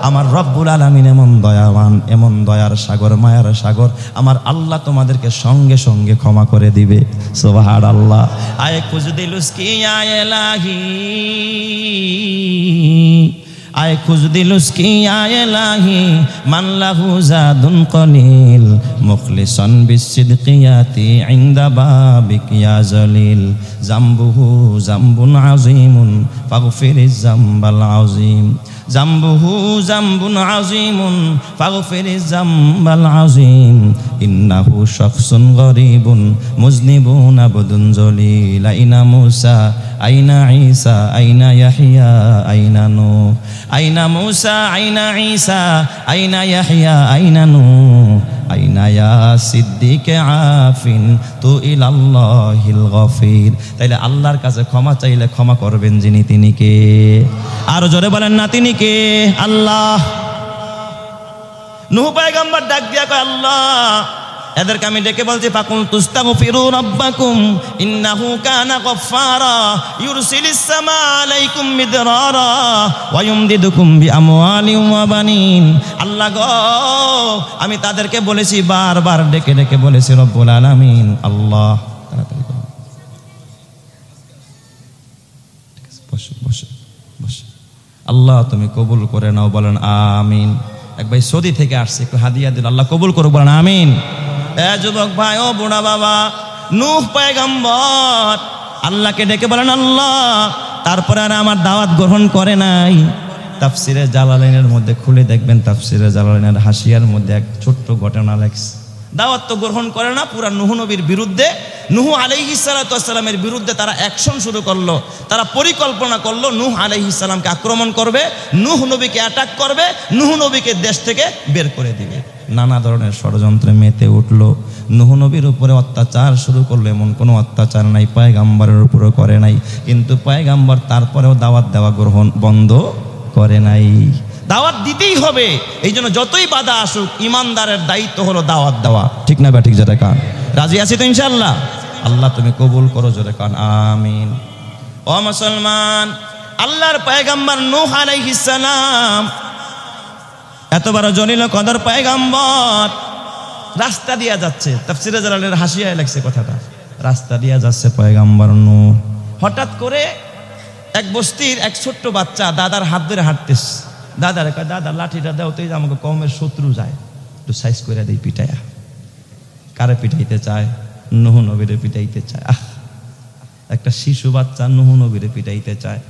আমার রব্বুল আলামিন এমন দয়াবান, এমন দয়ার সাগর, মায়ার সাগর, আমার আল্লাহ তোমাদেরকে সঙ্গে সঙ্গে ক্ষমা করে দিবে। সুবহানাল্লাহ। আয় খুজদিলুস কি ইয়া ইলাহি, আয় খুজদিলুস কি ইয়া ইলাহি মান লাহু জাদুন কলিল মুখলিসান বিসিদকিয়াতি ইনদা বাবিক ইয়া জলিল জামবুহু জামবুন আযীমুন ফাগফিরিজ জামবাল আযীম জামবুহু জামবুন আযীমুন ফাগফিরিজ জামবাল আযীম ইন্নাহু শাখসুন গরীবুন মুজনিবুন আবদুন জলিল আইনা মূসা আইনা ঈসা আইনা ইয়াহইয়া আইনা নূহ আইনা মূসা আইনা ঈসা আইনা ইয়াহইয়া আইনা নূহ আইনা ইয়া সিদ্দিক আফিন তু ইলাল্লাহিল গফির। তাইলে আল্লাহর কাছে ক্ষমা চাইলে ক্ষমা করবেন যিনি, তিনি কে? আরো জোরে বলেন না, তিনি কে? আল্লাহ। নূহ পয়গম্বর ডাক দিয়া কয় আল্লাহ, এদেরকে আমি ডেকে বলছি ফাকুল তুস্তাগফিরু রাব্বাকুম ইন্নাহু কানা গফফারা ইউরসিলিস সামা আলাইকুম মিদরারা ওয়া ইউমদিদুকুম বিআমওয়ালিন ওয়া বানিন। আল্লাহ গো, আমি তাদেরকে বলেছি, বারবার ডেকে ডেকে বলেছি রব্বুল আলামিন। আল্লাহ, তাড়াতাড়ি করুন, বসে বসে বসে। আল্লাহ তুমি কবুল করে নাও, বলেন আমিন। এক ভাই সৌদি থেকে আসছে, একটু হাদিয়া দিল, আল্লাহ কবুল করুক, বলেন আমিন। এ যুবক ভাই, ও বুড়া বাবা, নূহ পয়গম্বর আল্লাহকে ডেকে বলেন আল্লাহ, তারপরে আর আমার দাওয়াত গ্রহণ করে নাই। তাফসিরে জালালাইনের মধ্যে খুলে দেখবেন, তাফসিরে জালালাইনের হাসিয়ার মধ্যে এক ছোট্ট ঘটনা লেখছে। দাওয়াত তো গ্রহণ করে না, পুরা নূহ নবীর বিরুদ্ধে, নূহ আলাইহিস সালাতু ওয়াস সালামের বিরুদ্ধে তারা অ্যাকশন শুরু করলো। তারা পরিকল্পনা করলো নূহ আলাইহিস সালামকে আক্রমণ করবে, নূহ নবীকে অ্যাটাক করবে, নূহ নবীকে দেশ থেকে বের করে দিবে। নানা ধরনের ষড়যন্ত্রে মেতে উঠলো। নূহ নবীর উপরে অত্যাচার শুরু করলো। এমন কোনো অত্যাচার নাই পয়গাম্বরের উপরে করে নাই, কিন্তু পয়গাম্বর তারপরেও দাওয়াত দেওয়া গ্রহণ বন্ধ করে নাই। দাওয়াত দিতেই হবে। এই জন্য যতই বাধা আসুক, ইমানদারের দায়িত্ব হলো দাওয়াত দেওয়া। ঠিক না? ঠিক জোরে কান। রাজি আছি তো ইনশাআল্লাহ? আল্লাহ তুমি কবুল করো, জোরে কান আমিন। ও মুসলমান, আল্লাহর পয়গাম্বর নূহ আলাইহিস সালাম এত বড় জলিল কদর পয়গাম্বর রাস্তা দিয়া যাচ্ছে। তাফসিরে জালালের হাসিয়ায় লাগছে কথাটা, রাস্তা দিয়া যাচ্ছে পয়গাম্বর নূহ। হঠাৎ করে এক বস্তির এক ছোট্ট বাচ্চা দাদার হাত ধরে হাঁটতেছে। দাদারে কয়, দাদা লাঠিটা দাও তো, এই যে আমাকে কমের শত্রু যায়, একটু সাইজ করে দেই পিটাইয়া। কারে পিটাইতে চায়? নূহ নবীরে পিটাইতে চায়। একটা শিশু বাচ্চা নূহ নবীরে পিটাইতে চায়।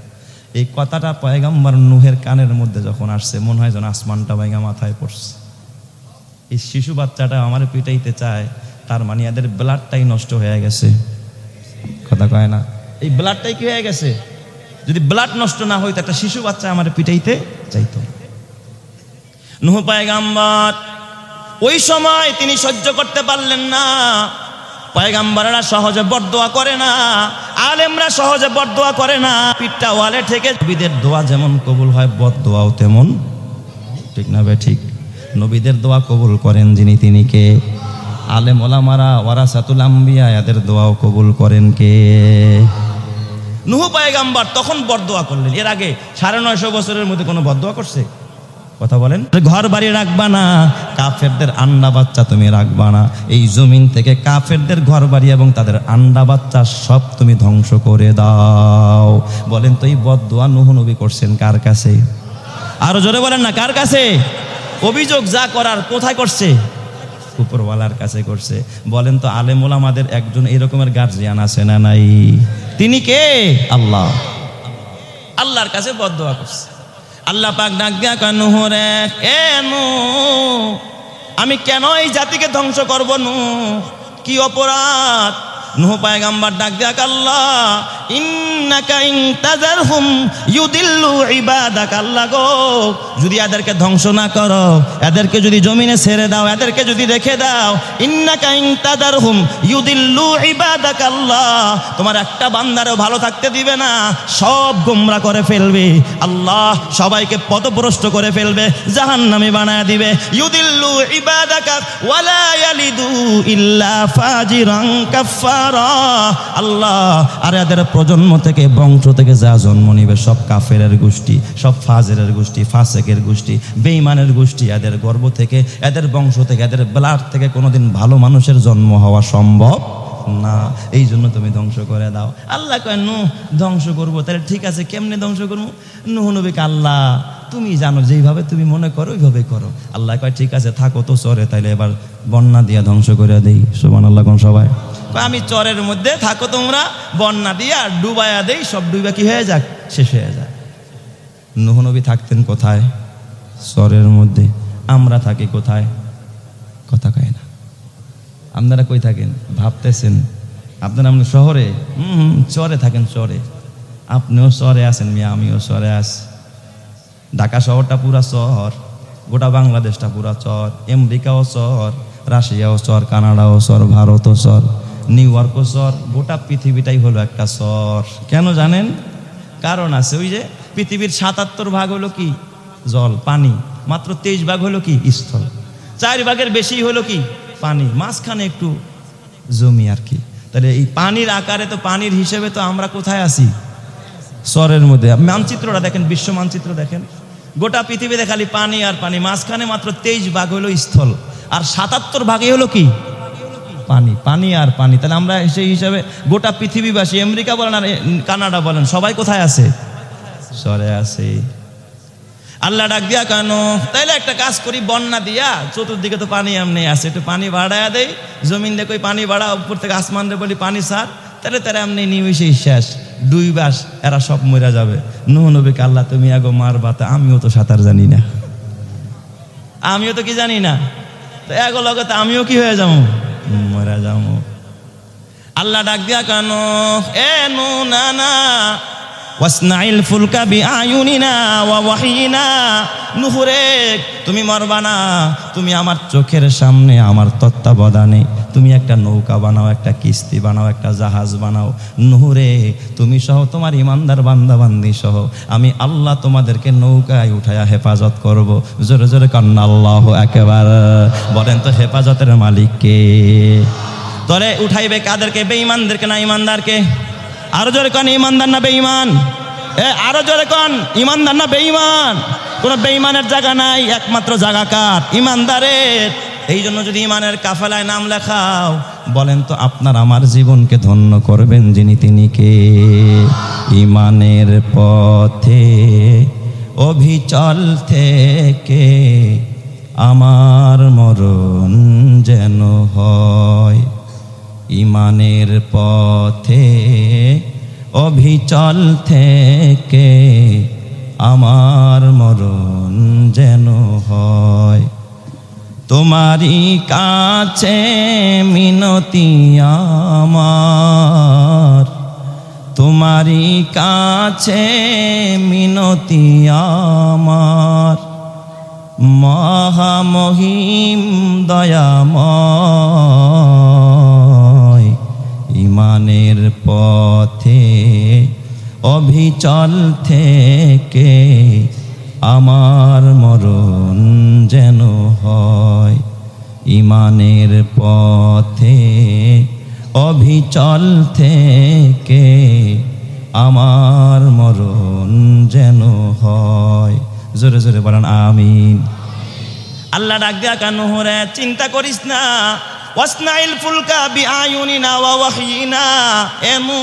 এই কথাটা পয়গাম্বর নূহের কানের মধ্যে যখন আসছে, মনে হয় যেন আসমানটা ভাঙা মাথায় পড়ছে। এই শিশু বাচ্চাটা আমার পিটাইতে চায়, তার মানে এদের ব্লাডটাই নষ্ট হয়ে গেছে। কথা কয় না? এই ব্লাডটাই কি হয়ে গেছে? যদি ব্লাড নষ্ট না হইতো, একটা শিশু বাচ্চা আমার পিটাইতে চাইতো। নূহ পয়গাম্বর ওই সময় তিনি সহ্য করতে পারলেন না। পয়গাম্বররা সহজে বরদোয়া করে না, আলেমরা সহজে বরদোয়া করে না। পিঠটা ওয়ালে ঠেকে নবীদের দোয়া যেমন কবুল হয়, বদদোয়াও তেমন। ঠিক না বে ঠিক? নবীদের দোয়া কবুল করেন যিনি, তিনি কে? আলেম ওলামারা ওয়ারাসাতুল আম্বিয়া, এদের দোয়াও কবুল করেন কে? নূহ পয়গাম্বর তখন বরদোয়া করলেন। এর আগে 950 বছরের মধ্যে কোনো বরদোয়া করছে? কথা বলেন। ঘর বাড়ি রাখবা না, কাফেরদের আন্ডা বাচ্চা তুমি রাখবা না। এই জমিন থেকে কাফেরদের ঘর বাড়ি এবং তাদের আন্ডা বাচ্চা সব তুমি ধ্বংস করে দাও। বলেন তো, এই বদদোয়া নূহ নবী করছেন কার কাছে? আরো জোরে বলেন না, কার কাছে? অভিযোগ যা করার কোথায় করছে? উপরওয়ালার কাছে করছে। বলেন তো, আলেম ওলামাদের একজন এরকমের গার্জিয়ান আছে না নাই? তিনি কে? আল্লাহ। আল্লাহর কাছে বদদোয়া করছে। আল্লাহ পাক ডাক দিয়া কয় নূহ রে, এ নূহ, আমি কেন এই জাতিকে ধ্বংস করব? নূহ, কি অপরাধ? নূহ পয়গম্বর ডাক দিয়া কয়, আল্লাহ ইন্নাকা ইন তাযারহুম ইউদিল্লু ইবাদাকা। আল্লাহ গো, যদি এদেরকে ধ্বংস না করো, এদেরকে যদি জমিনে ছেড়ে দাও, এদেরকে যদি রেখে দাও, ইন্নাকা ইন তাযারহুম ইউদিল্লু ইবাদাকা। আল্লাহ তোমার একটা বান্দারও ভালো থাকতে দিবে না, সব গোমরা করে ফেলবে। আল্লাহ সবাইকে পথভ্রষ্ট করে ফেলবে, জাহান্নামী বানায় দিবে। ইউদিল্লু ইবাদাকা ওয়ালা ইয়ালিদু ইল্লা ফাজিরান কাফারা। আল্লাহ আর এদের প্রজন্ম থেকে, বংশ থেকে যা জন্ম নিবে সব কাফেরের গোষ্ঠী, সব ফাজেরের গোষ্ঠী, ফাসেকের গোষ্ঠী, বেঈমানের গোষ্ঠী। এদের গর্ভ থেকে, এদের বংশ থেকে, এদের ব্লাড থেকে কোনোদিন ভালো মানুষের জন্ম হওয়া সম্ভব না। এই জন্য তুমি ধ্বংস করে দাও। আল্লাহ কয়, নূহ ধ্বংস করবো, তাহলে ঠিক আছে, কেমনে ধ্বংস করবো? নূহ নবীকে, আল্লাহ তুমি জানো, যেইভাবে তুমি মনে করো ওইভাবে করো। আল্লাহ কয়, ঠিক আছে, থাকো তো চরে, তাইলে এবার বন্যা দিয়া ধ্বংস করে দেই। সুবহানাল্লাহ কোন সবাই? আমি চরের মধ্যে থাকো তোমরা, বন্যা দিয়া ডুবাইয়া দেই, সব ডুবা কি হয়ে যাক, শেষ হয়ে যাক। নূহ নবী থাকতেন কোথায়? চরের মধ্যে। আমরা থাকি কোথায়? কথা কয় না। আপনারা কই থাকেন? ভাবতেছেন আপনারা আমরা শহরে? চরে থাকেন, চরে। আপনিও চরে আছেন মিয়া, আমিও চরে আছি। ঢাকা শহরটা পুরা চর, গোটা বাংলাদেশটা পুরা চর, আমেরিকাও চর, রাশিয়াও চর, কানাডাও চর, ভারতও চর, নিউ ইয়র্কও চর, গোটা পৃথিবীটাই হলো একটা চর। কেন জানেন? কারণ আছে। ওই যে পৃথিবীর ৭৭ ভাগ হলো কি? জল, পানি। মাত্র 23 ভাগ হলো কি? স্থল। 4 ভাগের বেশি হলো কি? পানি। মাঝখানে একটু জমি আর কি। তাহলে এই পানির আকারে তো, পানির হিসেবে তো আমরা কোথায় আছি? চরের মধ্যে। মানচিত্রটা দেখেন, বিশ্ব মানচিত্র দেখেন, গোটা পৃথিবীতে খালি পানি আর পানি। মাঝখানে মাত্র 23 ভাগ হলো স্থল, আর ৭৭ ভাগে হলো কি? পানি। পানি আর পানি। তাহলে আমরা সেই হিসাবে গোটা পৃথিবীবাসী, আমেরিকা বলেন আর কানাডা বলেন, সবাই কোথায় আছে? চরে আছে। আল্লাহ ডাক দিয়া কেন, তাইলে একটা কাজ করি, বন্যা দিয়া, চতুর্দিকে তো পানি এমনি আছে, একটু পানি বাড়াইয়া দেই, জমিন দেখো পানি বাড়া, উপর থেকে আসমান রে বলি পানি ছাড়, তাহলে তারা এমনি নিমিশেই শেষ, ডুইবাস, এরা সব মরে যাবে। নূহ নবীকে আল্লাহ তুমি আগো মারবা, তা আমিও তো সাঁতার জানি না, আমিও তো কি জানি না, তো এগো লগতে আমিও কি হয়ে যাবো? মরে যাবো। আল্লাহ ডাক দিয়া কেন, এ নূহ না না, ওয়াসনাইল ফুলকা বিআয়ুনিনা ওয়া ওয়াহিনা। নূহ রে, তুমি মরবা না, তুমি আমার চোখের সামনে, আমার তত্ত্বাবধানে তুমি একটা নৌকা বানাও, একটা কিস্তি বানাও, একটা জাহাজ বানাও। নূহ রে, তুমি সহ তোমার ইমানদার বান্দা বান্দি সহ আমি আল্লাহ তোমাদেরকে নৌকায় উঠায়া হেফাজত করব। জোরে জোরে কান্না আল্লাহু আকবার। বলেন তো হেফাজতের মালিক কে? তরে উঠাইবে কাদেরকে? বেঈমানদেরকে না ইমানদারকে? আরো জোরে কন, ইমানদার না বেঈমান? আরো জোরে কন, ইমানদার না বেঈমান? কোনো বেঈমানের জায়গা নাই, একমাত্র জায়গা কার? ইমানদারের। এই জন্য যদি ইমানের কাফেলায় নাম লেখাও, বলেন তো আপনার আমার জীবনকে ধন্য করবেন যিনি, তিনি কে? ইমানের পথে অভিচল থেকে আমার মরণ যেন হয়। ইমানের পথে অভিচল থেকে আমার মরণ যেন হয়। তোমারই কাছে মিনতি আমার, তোমারই কাছে মিনতি আমার, মহামহিম দয়াময়। ইমানের পথে অভিচল থেকে আমার মরণ যেন হয়। ইমানের পথে অভিচল থেকে আমার মরণ যেন হয়। জোরে জোরে বলেন আমিন। আল্লাহ ডাক দিয়া কেন, রে চিন্তা করিস না, ওয়াসনাইল ফুলকা বিআয়ুনিনা ওয়া ওয়াহিনা। এমু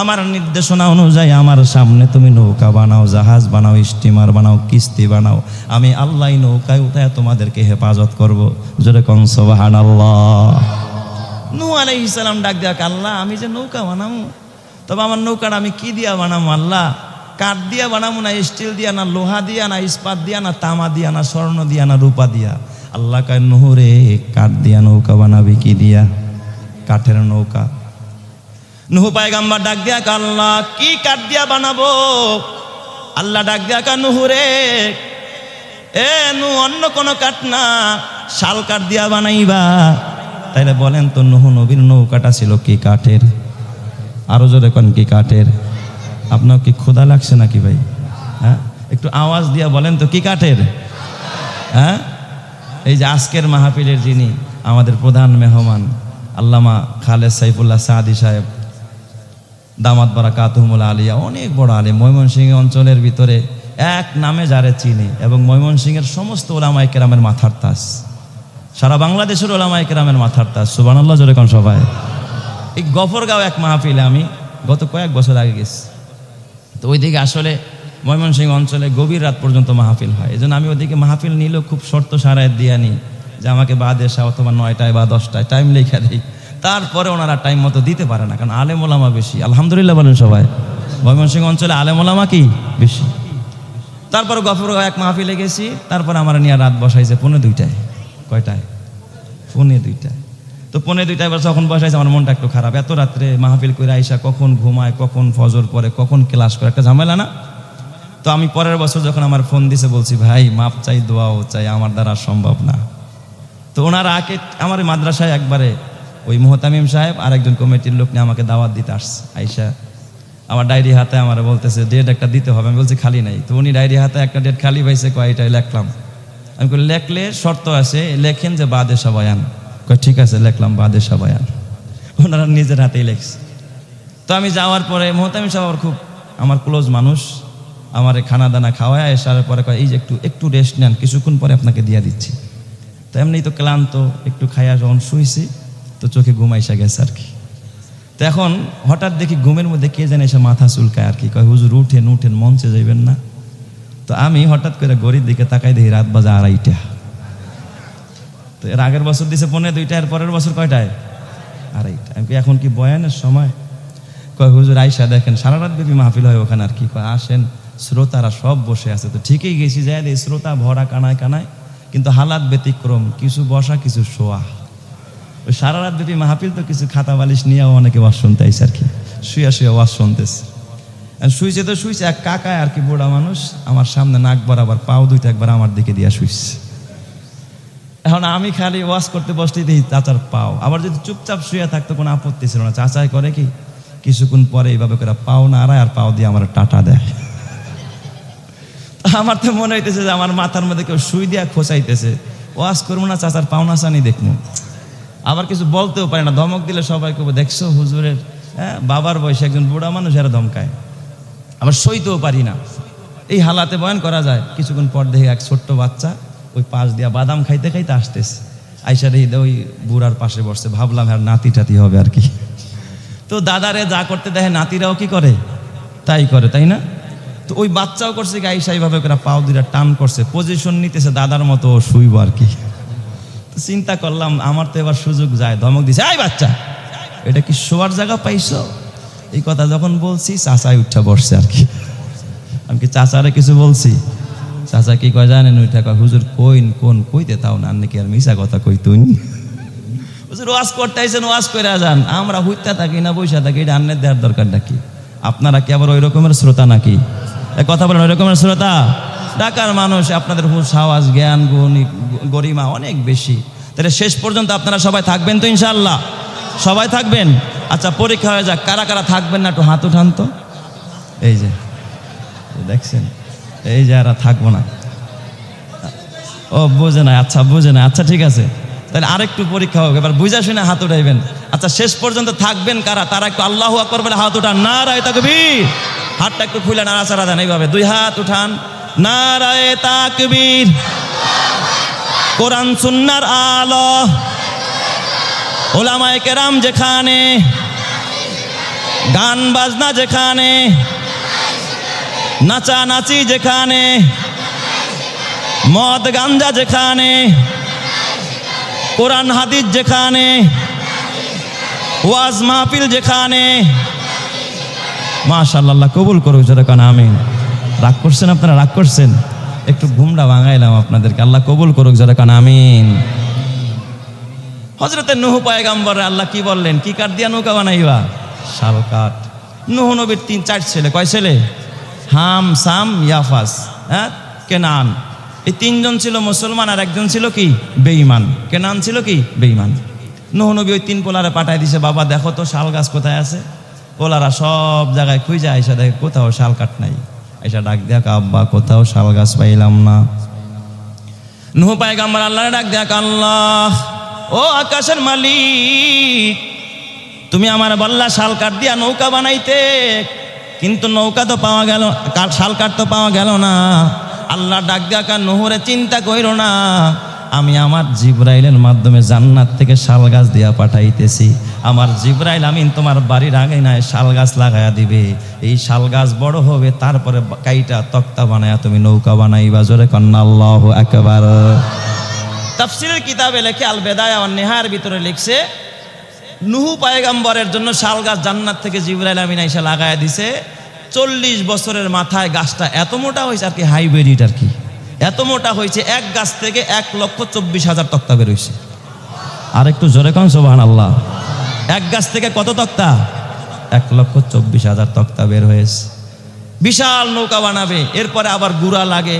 আমার নির্দেশনা অনুযায়ী আমার সামনে তুমি নৌকা বানাও, জাহাজ বানাও, স্টিমার বানাও, কিস্তি বানাও। আমি আল্লাহ নৌকায় উঠায় তোমাদেরকে হেফাজত করব। জোরে কোন সুবহানাল্লাহ। নূহ আলাইহিস সালাম ডাক দেয়া, আল্লাহ আমি যে নৌকা বানাবো, তবে আমার নৌকাটা আমি কি দিয়া বানাবো? আল্লাহ কাঠ দিয়া বানাবো না স্টিল দিয়া না লোহা দিয়া না ইস্পাত দিয়া না তামা দিয়া না স্বর্ণ দিয়া না রূপা দিয়া। আল্লাহ কয় নূহ রে কাঠ দিয়া নৌকা বানাবি কি দিয়া? কাঠের নৌকা। নূহ পয়গম্বর ডাক দিয়া কয় আল্লাহ কি কাঠ দিয়া বানাবো? আল্লাহ ডাক দিয়া কয় নূহ রে এ নূহ অন্য কোনো কাঠ না শাল কাঠ দিয়া বানাইবা। তাইলে বলেন তো নূহ নবীর নৌকাটা ছিল কি কাঠের? আরো জোরে কোন কি কাঠের? আপনার কি ক্ষুধা লাগছে নাকি ভাই? হ্যাঁ একটু আওয়াজ দিয়া বলেন তো কি কাঠের? হ্যাঁ এই যে আজকের মাহফিলের যিনি আমাদের প্রধান মেহমান আল্লামা খালেদ সাইফুল্লাহ সাদি সাহেব দামাত বারাকাতুহুমুল আলিয়া, অনেক বড় আলেম, ময়মনসিংহ অঞ্চলের ভিতরে এক নামে যারে চিনি এবং ময়মনসিংহের সমস্ত ওলামায়ে কেরামের মাথার তাজ, সারা বাংলাদেশের ওলামায়ে কেরামের মাথার তাজ। সুবহানাল্লাহ জোরে কোন সবাই। এই গফরগাঁও এক মাহফিলে আমি গত কয়েক বছর আগে গেছি। তো ওইদিকে আসলে ময়মনসিংহ অঞ্চলে গভীর রাত পর্যন্ত মাহফিল হয়। এই জন্য আমি ওইদিকে মাহফিল নিলেও খুব শর্ত সারায় দিয়ে নিই যে আমাকে বাদ এসা অথবা 9টায় বা 10টায় টাইম লেখা দিই। তারপরে ওনারা টাইম মতো দিতে পারে না, কারণ আলেম ওলামা বেশি। আলহামদুলিল্লাহ বলেন সবাই। ময়মনসিংহ অঞ্চলে আলেম ওলামা কি বেশি। তারপরে গফরগাঁও এক মাহফিলে গেছি। তারপরে আমার নিয়ে রাত বসাইছে 2:45। কয়টায়? 2:45। তো 2:45 বছর যখন বসাইছে আমার মনটা একটু খারাপ। এত রাত্রে মাহফিল করে আইসা কখন ঘুমায়, কখন ফজর পরে, কখন ক্লাস করে, একটা ঝামেলা না? তো আমি পরের বছর যখন আমার ফোন দিছে বলছি ভাই মাপ চাই, দোয়াও চাই, আমার দ্বারা সম্ভব না। তো ওনারা আগে আমার মাদ্রাসায় একবারে ওই মোহতামিম সাহেব আর একজন কমিটির লোক নিয়ে আমাকে দাওয়াত দিতে আসছে। আইসা আমার ডায়েরি হাতে আমার বলতেছে ডেট একটা দিতে হবে। আমি বলছি খালি নাই। তো উনি ডায়েরি হাতে একটা ডেট খালি পাইছে, কয়টায় লেখলাম। আমি বলি লেখলে শর্ত আছে, লেখেন যে বাদেশা বয়ান। কয় ঠিক আছে, লেখলাম বাদেশা বয়ান। ওনারা নিজের হাতেই লেখছে। তো আমি যাওয়ার পরে মোহতামিম সাহেব খুব আমার ক্লোজ মানুষ, আমার খানা দানা খাওয়ায় আসার পরে কয় এই যে একটু রেস্ট নেন, কিছুক্ষণ পরে আপনাকে দিয়ে দিচ্ছি। তো এমনি তো ক্লান্ত, একটু খাইয়া যখন শুইছি তো চোখে ঘুম আইসা গেছে আর কি। তো এখন হঠাৎ দেখি ঘুমের মধ্যে কে জানে এসে মাথা চুলকায় আর কি, কয় হুজুর উঠেন উঠেন, মঞ্চে যাইবেন না? তো আমি হঠাৎ করে ঘড়ির দিকে তাকাই দেখি রাত বাজে 2:30। তো এর আগের বছর দিছে 2:45, এর পরের বছর কয়টায়? 2:30। আমি এখন কি বয়ানের সময়? কয় হুজুর আইসা দেখেন সারা রাত ব্যাপী মাহফিল হয় ওখানে আর কি। কয় আসেন, শ্রোতারা সব বসে আছে। তো ঠিকই গেছি, যায় এই শ্রোতা ভরা কানায় কানায়, কিন্তু হালাত ব্যতিক্রম, কিছু বসা কিছু শোয়া। ওই সারা রাত ব্যাপী মাহফিল তো কিছু খাতা বালিশ নিয়েও অনেকে ওয়াজ শুনতে আইসে আর কি, শুয়া শুয়া ওয়াজ শুনতেছে। শুইছে তো শুইছে, এক কাকায় আর কি বুড়া মানুষ আমার সামনে নাক বরাবর পাও দুইটা একবার আমার দিকে দিয়া শুইছে। এখন আমি খালি ওয়াজ করতে বসতে দিই চাচার পাও, আবার যদি চুপচাপ শুয়ে থাকতো কোনো আপত্তি ছিল না। চাচাই করে কি কিছুক্ষণ পরে এইভাবে করে পাও নাড়ায় আর পাও দিয়ে আমার টাটা দেয়। আমার তো মনে হইতেছে যে আমার মাথার মধ্যে কেউ সুই দিয়া খোঁচাইতেছে। ওয়াজ করবো না, চাচার পাওনা চানি দেখবো। আবার কিছু বলতেও পারে না, ধমক দিলে সবাই কেউ দেখছো হুজুরের বাবার বয়সে একজন বুড়া মানুষ এরা ধমকায়। আবার সইতেও পারি না, এই হালাতে বয়ান করা যায়। কিছুক্ষণ পর দেখে এক ছোট্ট বাচ্চা ওই পাশ দিয়া বাদাম খাইতে খাইতে আসতেছে। আইসা দেখি ওই বুড়ার পাশে বসছে। ভাবলাম আর নাতি টাতি হবে আর কি। তো দাদারে যা করতে দেখে নাতিরাও কি করে তাই করে, তাই না? তো ওই বাচ্চাও করছে কি আইসা এইভাবে করে পাও দুইটা টান করছে, পজিশন নিতেছে দাদার মতো শুইব আর কি। তো চিন্তা করলাম আমার তো এবার সুযোগ যায়, ধমক দিছে এই বাচ্চা এটা কি শোয়ার জায়গা পাইছো? এই কথা যখন বলছি চাচাই উঠা বসছে আর কি। আমি কি চাচারে কিছু বলছি? চাচা কি কয় জানেন? উঠা কয় হুজুর কইন কোন কইতে তাও না, নাকি আর মিশা কথা কই তুই হুজুর ওয়াজ করতে আইছেন, ওয়াজ করে যান। আমরা হুইতা থাকি না বইসা থাকি, এটা আন্নের দেওয়ার দরকারটা কি? আপনারা কি আবার ওই রকমের শ্রোতা নাকি? কথা বলেন ওই রকমের শ্রোতা? ঢাকার মানুষ, আপনাদের হুশ আওয়াজ জ্ঞান গুণ গরিমা অনেক বেশি। তাহলে শেষ পর্যন্ত আপনারা সবাই থাকবেন তো ইনশাআল্লাহ? সবাই থাকবেন? আচ্ছা পরীক্ষা হয়ে যাক, কারা কারা থাকবেন না একটু হাত উঠান তো। এই যে দেখছেন, এই যে এরা থাকবো না। ও বোঝে না, আচ্ছা বোঝে না, আচ্ছা ঠিক আছে, তাহলে আরেকটু পরীক্ষা হোক, এবার বুঝা শুনে হাত উঠাইবেন। আচ্ছা শেষ পর্যন্ত থাকবেন কারা? তারা একটু আল্লাহু আকবার বলে হাত উঠান। নারায়ে তাকবীর। হাতটা একটু খুলে নাড়াচাড়া দেন এইভাবে, দুই হাত উঠান। নারায়ে তাকবীর। কোরআন সুন্নাহর আলো, ওলামায়ে কেরাম যেখানে, গান বাজনা যেখানে, নাচানাচি যেখানে, মদ গাঞ্জা যেখানে, কোরআন হাদিস যেখানে, ওয়াজ মাহফিল যেখানে, মাশাআল্লাহ কবুল করুক, জোরে কান আমিন। রাগ করছেন আপনারা, রাগ করছেন? একটু ঘুমটা ভাঙাইলাম আপনাদেরকে, আল্লাহ কবুল করুক, জোরে কান আমিন। হযরতে নূহ পয়গম্বর আল্লাহ কি বললেন? কি কাঠ দিয়া নৌকা বানাইবা? শাল কাঠ। নূহ নবীর 3-4 ছেলে, কয় ছেলে? হাম, সাম, ইয়াফাস, হ্যাঁ, কেনান। এই 3 জন ছিল মুসলমান আর একজন ছিল কি? বেঈমান। কেনান ছিল কি? বেঈমান। নূহ নবী ওই 3 পোলারে পাঠায় দিছে, বাবা দেখো তো শাল গাছ কোথায় আছে। পোলারা সব জায়গায় খুঁজে আইসা দেখে কোথাও শাল কাঠ নাই। আইসা ডাক দেখ, আব্বা কোথাও শাল গাছ পাইলাম না। নূহ পয়গম্বর আল্লাহরে ডাক দেখ, আল্লাহ ও আকাশের মালিক, তুমি আমার বললা শাল কাঠ দিয়া নৌকা বানাইতে, কিন্তু নৌকা তো পাওয়া গেল, শাল কাঠ তো পাওয়া গেল না। আল্লাহ ডাক দেখা, নূহরে চিন্তা কইরো না, আমি আমার জিবরাইলের মাধ্যমে জান্নাত থেকে শাল গাছ দিয়া পাঠাইতেছি। আমার জিবরাইল আমিন তোমার বাড়ির আগে নাই শাল গাছ লাগাইয়া দিবে। এই শাল গাছ বড় হবে, তারপরে কাইটা তক্তা বানায়া তুমি নৌকা বানাইবা। জোরে কন্না আল্লাহু আকবার। তাফসীরের কিতাবে লেখে আল বেদায়া ওয়ান নিহায়ার ভিতরে লিখছে, নূহ পয়গম্বরের জন্য শাল গাছ জান্নাত থেকে জিবরাইল আমিন আইসা লাগাইয়া দিছে। 40 বছরের মাথায় গাছটা এত মোটা হয়েছে, আর কি হাইব্রিড, আর কি এত মোটা হয়েছে, এক গাছ থেকে 1,24,000 তক্তা বের হয়েছে। আর একটু জোরে কোন সুবহানাল্লাহ। এক গাছ থেকে কত তক্তা? 1,24,000 তক্তা বের হয়েছে। বিশাল নৌকা বানাবে, এরপরে আবার গুড়া লাগে,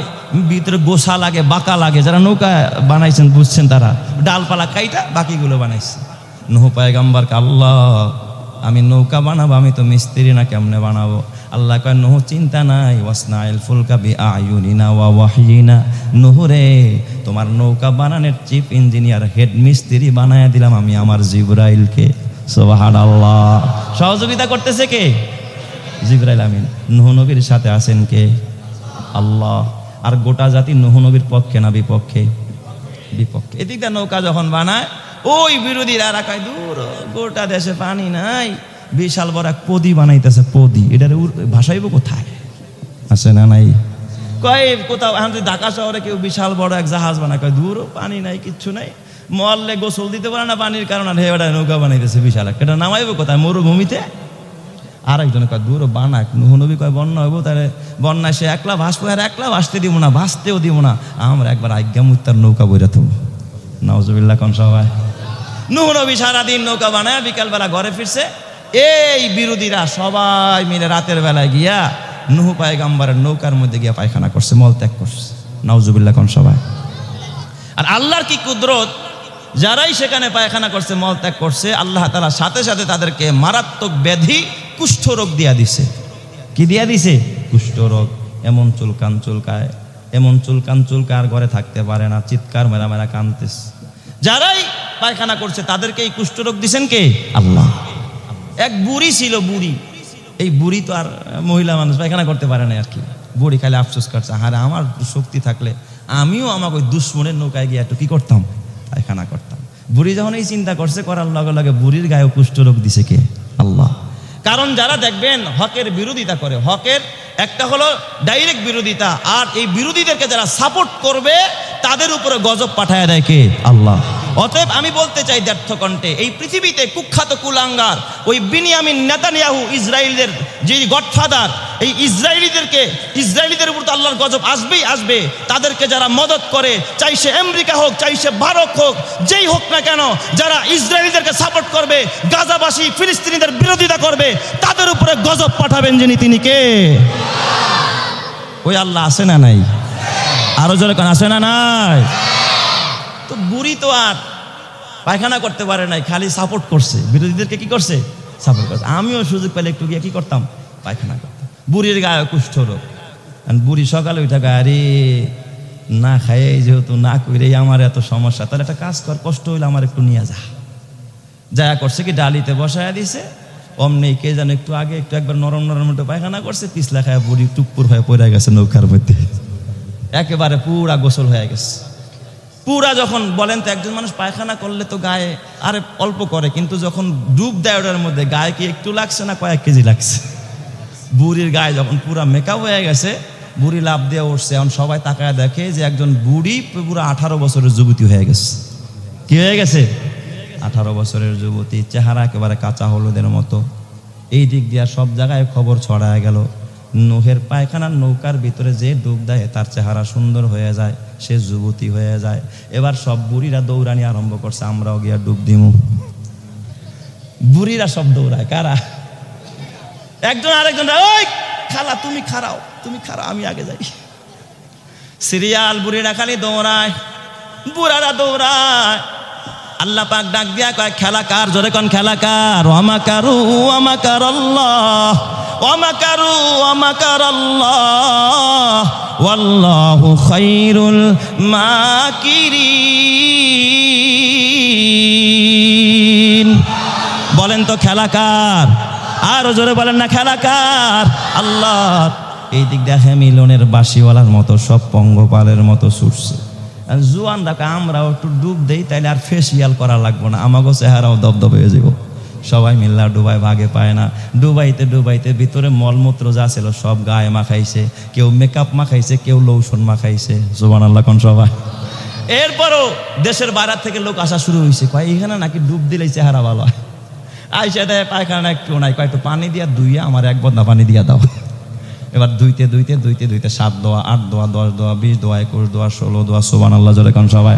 ভিতরে গোসা লাগে, বাঁকা লাগে। যারা নৌকা বানাইছেন বুঝছেন, তারা ডালপালা কাইটা বাকিগুলো বানাইছে। নূহ পয়গম্বরকে, আল্লাহ আমি নৌকা বানাবো, আমি তো মিস্ত্রি না, কেমনে বানাবো? আল্লাহ কয়, নূহ চিন্তা নাই, ওয়াসনাইল ফুলকা বিআয়ুনিনা ওয়া ওয়াহয়িনা। নূহ রে, তোমার নৌকা বানানোর চিফ ইঞ্জিনিয়ার, হেড মিস্ত্রি বানায়া দিলাম আমি আমার জিবরাইলকে। সুবহানাল্লাহ। সহযোগিতা করতেছে কে? জিবরাইল আমিন। নূহ নবীর সাথে আছেন কে? আল্লাহ। আর গোটা জাতি নূহ নবীর পক্ষে না বিপক্ষে? বিপক্ষে। এদিকটা নৌকা যখন বানায়, ওই বিরোধীরা রাখায়, দূর গোটা দেশে পানি নাই, বিশাল বড় এক পদি বানাইতেছে। পদি, এটার ভাসাইব কোথায়? আছে না নাই? কয় কোথাও আমাদের ঢাকা শহরে কেউ বিশাল বড় এক জাহাজ বানায়, কয় দূর পানি নাই, কিচ্ছু নাই, মরলে গোসল দিতে পারে না পানির কারণ, আর হেটা নৌকা বানাইতেছে বিশাল একটা। এটা নামাইব কোথায়? মরুভূমিতে। আর একজনে কয় দূর বানাক। নূহ নবী কয় বন্যা হইব, তাহলে বন্যায় সে একলা ভাসবো, আর একলা ভাসতে দিব না, ভাসতেও দিব না, আমরা একবার আজ্ঞা মুত্তার নৌকা বইরা থব। নাউজুবিল্লাহ কোন সবাই। নূহ নবী সারাদিন নৌকা বানায়, বিকালবেলা ঘরে ফিরছে। এই বিরোধীরা সবাই মিলে রাতের বেলায় গিয়া নূহ পয়গম্বরের নৌকার মধ্যে গিয়া পায়খানা করছে, মলত্যাগ করছে। নাউজুবিল্লাহ কোন সবাই। আর আল্লাহর কি কুদরত, যারাই সেখানে পায়খানা করছে, মলত্যাগ করছে, আল্লাহ তাআলা সাথে সাথে তাদেরকে মারাত্মক ব্যাধি কুষ্ঠরোগ দিয়া দিছে। কি দিয়া দিছে? কুষ্ঠরোগ। এমন চুলকান চুলকায়, এমন চুলকান চুলকায়, আর ঘরে থাকতে পারে না, চিৎকার মেরা মেরা কাঁদতেছে। যারাই পায়খানা করছে তাদেরকে এই কুষ্ঠরোগ দিছেন কে? আল্লাহ। এক বুড়ি ছিল, বুড়ি। এই বুড়ি তো আর মহিলা মানুষ, পায়খানা করতে পারে না, আর কি। বুড়ি খালি আফসোস করছে, আরে আমার শক্তি থাকলে আমিও আমাকে ওই দুশ্মনের নৌকায় গিয়ে একটু কি করতাম? পায়খানা করতাম। বুড়ি যখন এই চিন্তা করছে, করার লগে লগে বুড়ির গায়ে কুষ্ঠরোগ দিছে কে? আল্লাহ। কারণ যারা দেখবেন হকের বিরোধিতা করে, হকের একটা হলো ডাইরেক্ট বিরোধিতা, আর এই বিরোধীদেরকে যারা সাপোর্ট করবে তাদের উপরে গজব পাঠায় দেয় কে? আল্লাহ। অতএব আমি বলতে চাই দ্ব্যর্থ কণ্ঠে, এই পৃথিবীতে কুখ্যাত কুলাঙ্গার ওই বিনিয়ামিন নেতানিয়াহু, ইসরায়েলদের যে গডফাদার, এই ইসরায়েলিদের উপর তো আল্লাহর গজব আসবেই আসবে। তাদেরকে যারা মদত করে, চাই সে আমেরিকা হোক, চাই সে ভারত হোক, যেই হোক না কেন, যারা ইসরায়েলিদেরকে সাপোর্ট করবে, গাজাবাসী ফিলিস্তিনিদের বিরোধিতা করবে, তাদের উপরে গজব পাঠাবেন যিনি, তিনি কে? ওই আল্লাহ। আছে না নাই? আরো জোরে কোন আছে না নাই? তো বুড়ি তো আর পায়খানা করতে পারে নাই, খালি সাপোর্ট করছে, বিরোধীদেরকে কি করছে? সাপোর্ট করছে। আমিও সুযোগ পেলে একটু গিয়ে কি করতাম? পায়খানা করতাম। বুড়ির গায়ে কুষ্ঠরোগ। বুড়ি সকালে উঠে গায়ে, আরে না খাই যেহেতু না কইরে আমার এত সমস্যা, তাহলে একটা কাজ কর, কষ্ট হইলে আমার একটু নিয়ে যা করছে কি, ডালিতে বসায়া দিছে। অমনি কে যেন একটু আগে একটু একবার নরম নরম একটু পায়খানা করছে, পিছলা খায় বুড়ি টুকপুর হয়ে পড়ে গেছে নৌকার মধ্যে, একেবারে পুরা গোসল হয়ে গেছে। পুরা যখন বলেন তো, একজন মানুষ পায়খানা করলে তো গায়ে আরে অল্প করে, কিন্তু যখন ডুব দেয় ওটার মধ্যে, গায়ে কি একটু লাগছে না কয়েক কেজি লাগছে? বুড়ির গায়ে যখন পুরা মেকআপ হয়ে গেছে, বুড়ি লাভ দিয়ে উঠছে। এখন সবাই তাকায় দেখে যে একজন বুড়ি পুরো 18 বছরের যুবতী হয়ে গেছে। কি হয়ে গেছে? 18 বছরের যুবতী, চেহারা একেবারে কাঁচা হলুদের মতো, এই দিক দিয়া সব জায়গায় খবর ছড়ায় গেল, নুহের পায়খানার নৌকার ভিতরে যে ডুব দেয় তার চেহারা সুন্দর হয়ে যায়, সে যুবতী হয়ে যায়। এবার সব বুড়িরা দৌড়ানি আরম্ভ করছে, আমরাও গিয়া ডুব দিমু। বুড়িরা সব দৌড়ায়, কারা? একজন আরেকজন, ওই খালা তুমি খারাও, তুমি খারাও, আমি আগে যাই। সিরিয়াল বুড়িরা খালি দৌড়ায়, বুড়ারা দৌড়ায়। আল্লাহ পাক ডাক দিয়া কয়, খেলা কার? জোরে কোন খেলা কার? ওয়ামাকারু ওয়ামাকারাল্লাহ, ওয়ামাকারু ওয়ামাকারাল্লাহ, ওয়াল্লাহু খায়রুল মাকিরিন। বলেন তো খেলা কার? আরো জোরে বলেন না, খেলা কার? আল্লাহ। এই দিক দেখে মিলনের বাঁশিওয়ালার মতো সব পঙ্গপালের মতো ছুটছে। জুয়ান রাখা আমরাও একটু ডুব দেই, তাইলে আর ফেসিয়াল করা লাগবো না, আমাগো চেহারাও দবদব হয়ে যাব। সবাই মিল্লা ডুবাই, ভাগে পায় না। ডুবাইতে ডুবাইতে ভিতরে মলমূত্র যা ছিল সব গায়ে মাখাইছে, কেউ মেকআপ মাখাইছে, কেউ লোশন মাখাইছে। সুবহানাল্লাহ কোন সবাই। এরপরও দেশের বাইরে থেকে লোক আসা শুরু হয়েছে, কয় এখানে নাকি ডুব দিলেই চেহারা ভালো হয়। আইসা দেয় পায়খানা একটু নাই, কয় একটু পানি দিয়া ধুইয়া আমার এক বদনা পানি দিয়া দাও। এবার ধুইতে ধুইতে ধুইতে ধুইতে 7 দোয়া, 8 দোয়া, 10 দোয়া, 20 দোয়া, 21 দোয়া, 16 দোয়া। সুবহানাল্লাহ জোরে কোন সবাই।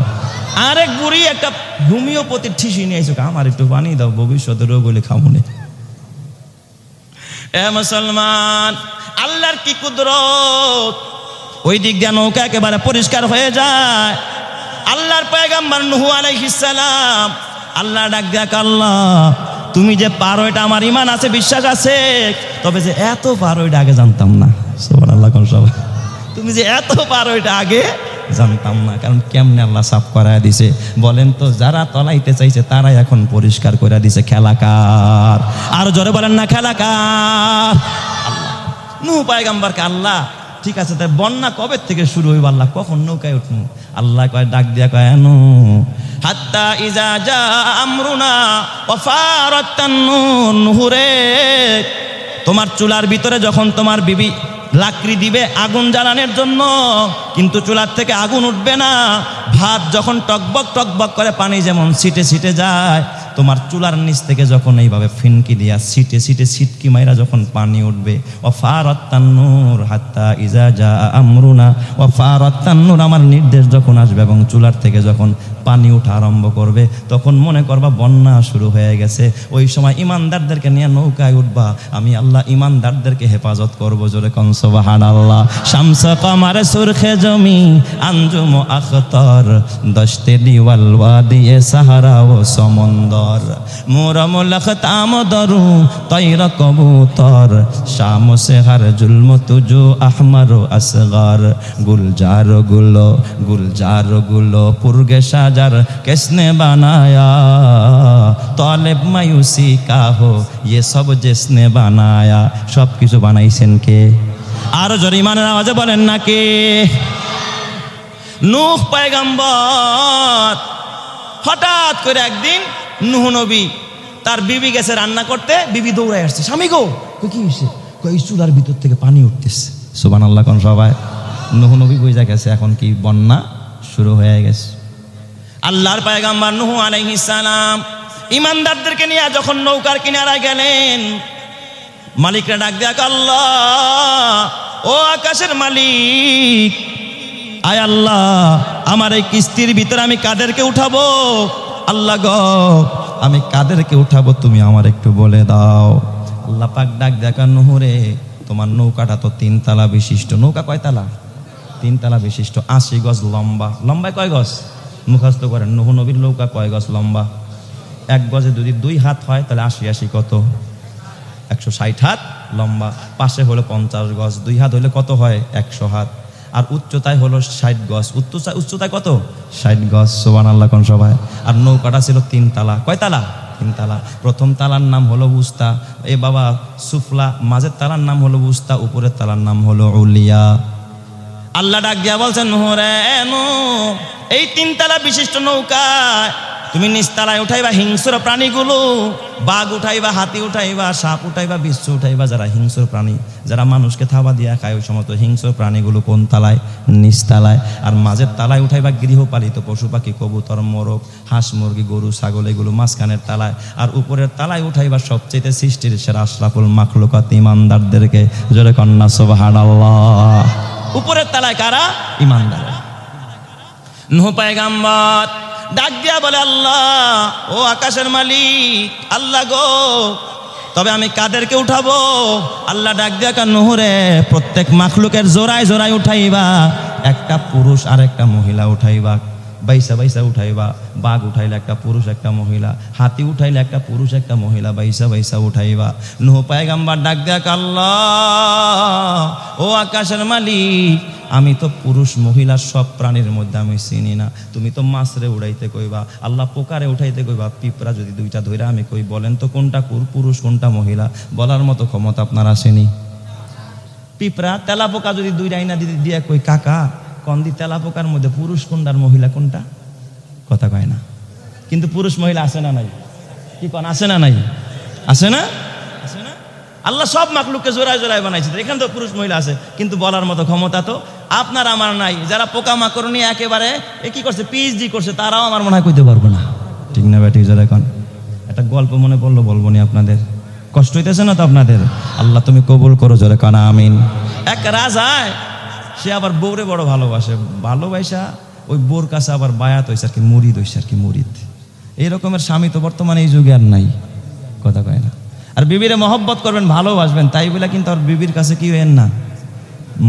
আরেক বুড়ি একটা হোমিওপ্যাথির ঠিসি নিয়ে আইসো, আমার একটু পানি দাও, ভবিষ্যতে রোগ হলে খামুনে। এ মুসলমান, আল্লাহর কি কুদরত! ওই দিক দিয়ে নৌকা একেবারে পরিষ্কার হয়ে যায়। আল্লাহর পয়গম্বর নূহ আলাইহিস সালাম আল্লাহ ডাক দেখ, আল্লাহ তুমি যে পারো এটা আমার ঈমান আছে, বিশ্বাস আছে, তবে যে এত পারো এটা আগে জানতাম না। সুবহানাল্লাহ কোন সবাই। তুমি যে এত পারো এটা আগে জানতাম না। কারণ কেমনে আল্লাহ সাফ করায় দিছে বলেন তো? যারা তলাইতে চাইছে তারাই এখন পরিষ্কার করে দিছে। খেলা কার? আর জোরে বলেন না, খেলা কার? আল্লাহ। নূহ পয়গম্বরকে আল্লাহ, ঠিক আছে তাই বন্যা কবে থেকে শুরু হইব, আল্লাহ কখন নৌকায় উঠবো? আল্লাহ কয়, ডাক দিয়া কয়, নূহ হাত্তা ইজা জা আমরুনা ওয়া ফারাত তান্নুর। নূহ রে, তোমার চুলার ভিতরে যখন তোমার বিবি লাকড়ি দিবে আগুন জ্বালানোর জন্য, কিন্তু চুলার থেকে আগুন উঠবে না। ভাত যখন টকবক টকবক করে পানি যেমন ছিটে ছিটে যায়, তোমার চুলার নিচ থেকে যখন এইভাবে ফিনকি দিয়া ছিটে ছিটে ছিটকি মাইরা যখন পানি উঠবে, ওয়া ফারাত তান্নুর হাত্তা ইজা জা আমরুনা ওয়া ফারাত তান্নুর, আমার নির্দেশ যখন আসবে এবং চুলার থেকে যখন পানি উঠা আরম্ভ করবে, তখন মনে করবা বন্যা শুরু হয়ে গেছে। ওই সময় ইমানদারদেরকে নিয়ে নৌকায় উঠবা, আমি আল্লাহ ইমানদারদেরকে হেফাজত করবো। জোরে কোন সুবহানাল্লাহ। শামস কমার সুরখে জমি আঞ্জুম আখতার, দশতে দিওয়াল ওয়াদি এ সাহারা ও সমন্দর, মোরম লখতাম দরু তৈর কবুতর, শাম সে হর জুলম তুজো আহমর আসগর, গুলজার গুলো পুরগে সাজার কিসনে বানায়া, তালেব মায়ুসি কা হো ये सब जिसने বানায়া। সব কিছু বানাইছেন কে? আরো জোরে ইমানের আওয়াজে বলেন না কে? নূহ পয়গম্বর। হঠাৎ করে একদিন নূহ নবী তার বিবি গেছে রান্না করতে, বিবি দৌড়ায় আসছে, স্বামী গো, কি হয়েছে? এই চুলার ভিতর থেকে পানি উঠতেছে। সুবহানাল্লাহ কোন সবাই। নূহ নবী বুঝা গেছে এখন কি বন্যা শুরু হয়ে গেছে। আল্লাহর পয়গম্বর নূহ আলাইহিস সালাম ইমানদারদেরকে নিয়ে যখন নৌকার কিনারায় গেলেন, মালিকরা ডাক দেয়া, আল্লাহ ও আকাশের মালিক, আয় আল্লাহ আমার এই কিস্তির ভিতরে আমি কাদেরকে উঠাবো? আল্লাহ গো আমি কাদেরকে উঠাবো তুমি আমার একটু বলে দাও। আল্লাহ পাক ডাক দেখা, নূহ রে, তোমার নৌকাটা তো 3 তলা বিশিষ্ট। নৌকা কয় তলা? 3 তলা বিশিষ্ট, 80 গজ লম্বা। লম্বায় কয় গজ? মুখস্থ করেন। নূহ নবীর নৌকা কয় গজ লম্বা? 1 গজে যদি 2 হাত হয় তাহলে 80 কত? 160 হাত লম্বা। পাশে হলো 50 গজ, 2 হাত হলে কত হয়? 100 হাত। আর উচ্চতায় হলো 60 গজ। উচ্চতায় কত? 60 গজ। সুবহানাল্লাহ কোন সবাই। আর নৌকাটা ছিল 3 তালা। কয় তালা? 3 তালা। প্রথম তালার নাম হলো উস্তা, এ বাবা সুফলা। মাঝের তালার নাম হলো উস্তা, উপরের তালার নাম হলো উলিয়া। আল্লাহ ডাক দিয়া বলছেন, নূহ রে, নূহ এই 3 তালা বিশিষ্ট নৌকায় তুমি নিচতলায় উঠাইবা হিংস্র প্রাণীগুলো, বাঘ উঠাইবা, হাতি উঠাইবা, সাপ উঠাইবা, বিচ্ছু উঠাইবা, যারা হিংস্র প্রাণী, যারা মানুষকে থাবা দিয়া খায়, ওই সমস্ত হিংস্র প্রাণীগুলো কোন তালায়? নিচতলায়। আর মাঝের তালায় উঠাইবা গৃহপালিত পশু পাখি, কবুতর, মোরগ, হাঁস, মুরগি, গরু, ছাগল, এগুলো মাঝখানের তালায়। আর উপরের তালায় উঠাইবা সবচেয়ে সৃষ্টির সেরা আশরাফুল মাখলুকাত, ইমানদারদেরকে। জোরে কন্যা সুবহানাল্লাহ। উপরের তালায় কারা? ইমানদার। নূহ পয়গম্বর ডাক দিয়া বলে, আল্লাহ, ও আকাশের মালিক, আল্লাহ গো, তবে আমি কাদেরকে উঠাবো? আল্লাহ ডাক দিয়া কান, নূহ রে, প্রত্যেক মাখলুকের জোড়ায় জোড়ায় উঠাইবা, একটা পুরুষ আর একটা মহিলা উঠাইবা, বাইসা বাইসা উঠাইবা। বাঘ উঠাইলে একটা পুরুষ একটা মহিলা, হাতি উঠাইলে একটা পুরুষ একটা মহিলা, বাইসা বাইসা উঠাইবা। নূহ পয়গম্বর ডাক দেয়া, আল্লাহ, ও আকাশের মালিক, আমি তো পুরুষ মহিলা সব প্রাণীর মধ্যে আমি চিনি না, তুমি তো মাছরে উড়াইতে কইবা, আল্লাহ পোকারে উঠাইতে কইবা, পিঁপড়া যদি দুইটা ধইরা আমি কই, বলেন তো কোনটা পুরুষ কোনটা মহিলা? বলার মতো ক্ষমতা আপনার আসেনি। পিঁপড়া তেলা পোকা যদি দুই রাইনা দিয়ে কই, কাকা কন্দি তেলা পোকার মধ্যে পুরুষ কোনটা আর মহিলা কোনটা? কথা কয় না। কিন্তু পুরুষ মহিলা আছে না নাই? কি কন, আছে না নাই? আছে না? আছে না? আল্লাহ সব মাখলুককে জোড়ায় জোড়ায় বানাইছে, এখানে তো পুরুষ মহিলা আছে, কিন্তু বলার মতো ক্ষমতা তো আপনার আমার নাই। যারা পোকা মাকড় নিয়ে একেবারে কি করছে, পিএইচডি করছে, তারাও আমার মনে হয় কইতে পারবো না। ঠিক না ব্যাটি? যারা এখন একটা গল্প মনে পড়লো, বলবো নি আপনাদের? কষ্ট হইতেছে না তো আপনাদের? আল্লাহ তুমি কবুল করো, জোরে কানা আমিন। এক রাজায়, সে আবার বউরে বড় ভালোবাসে, ভালোবাসা ওই বোর কাছে আবার বায়াত হয়েছে আর কি, মুরিদ হয়েছে আর কি, মুরিদ। এই রকমের স্বামী তো বর্তমানে এই যুগে আর নাই। কথা কয় না? আর বিবিরে মহব্বত করবেন, ভালোবাসবেন, তাই বলে কিন্তু আর বিবির কাছে কি হইেন না,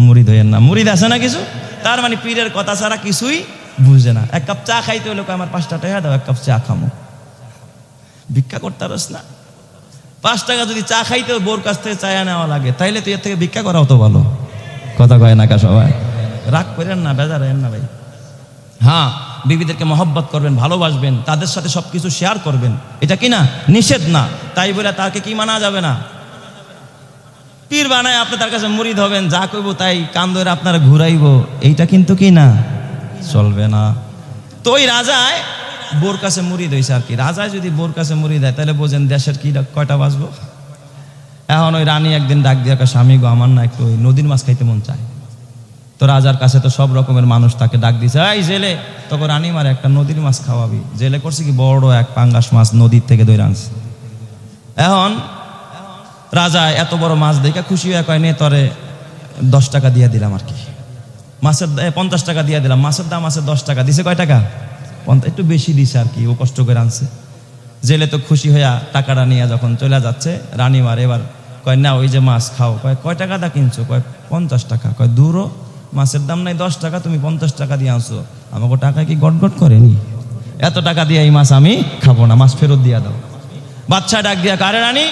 মুরিদ হইেন না। মুরিদ আছে না কিছু, তার মানে পীরের কথা ছাড়া কিছুই বুঝে না। এক কাপ চা খাইতে হইলে আমার 5 টাকা দাও, এক কাপ চা খামো। ভিক্ষা করতে পারস না? 5 টাকা যদি চা খাইতে বোর কাছ থেকে চায়া নেওয়া লাগে, তাইলে তুই এর থেকে ভিক্ষা করাও তো ভালো। কথা কয় না কা সবাই? রাগ করেন না, বেজার হেন না ভাই। হ্যাঁ, বিবিদেরকে মহব্বত করবেন, ভালোবাসবেন, তাদের সাথে সবকিছু শেয়ার করবেন, এটা কি না নিষেধ না। তাই বলে তাকে কি মানা যাবে না, পীর বানায় আপনি তার কাছে মুরিদ হবেন, যা কইব তাই কান ধরে আপনারা ঘুরাইব, এইটা কিন্তু কি না, চলবে না। তো ওই রাজায় বোর কাছে মুরিদ হয়েছে আর কি। রাজায় যদি বোর কাছে মুরিদ হয়, তাহলে বোঝেন দেশের কি কয়টা বাঁচবো। এখন ওই রানী একদিন ডাক দিয়ে, স্বামী গো, আমার না একটু ওই নদীর মাছ খাইতে মন চায়। তো রাজার কাছে তো সব রকমের মানুষ তাকে ডাক দিছে, এই জেলে, তখন রানী মারে একটা নদীর মাছ খাওয়াবি। জেলে করছে কি, বড় এক পাঙ্গাস মাছ নদীর থেকে ধরে আনছে। এখন রাজা এত বড় মাছ দেখে খুশি হয়ে কয়, নে তরে 10 টাকা দিয়ে দিলাম আর কি, মাছের 50 টাকা দিয়ে দিলাম, মাছের দাম আছে 10 টাকা, দিছে কয় টাকা? 50, একটু বেশি দিছে আর কি, ও কষ্ট করে আনছে। জেলে তো খুশি হইয়া টাকাটা নিয়ে যখন চলে যাচ্ছে, রানীমার এবার কয়, না ওই যে মাছ খাও। কয় টাকা দা কিনছো? কয় 50 টাকা। কয় দূরও, মাছের দাম নাই 10 টাকা, তুমি 50 টাকা দিয়ে আনছো, আমাকে টাকা কি গটগট করেনি? এত টাকা দিয়ে এই মাছ আমি খাবো না, মাছ ফেরত দিয়ে দাও। বাচ্চা ডাক দিয়া, কারে রানী,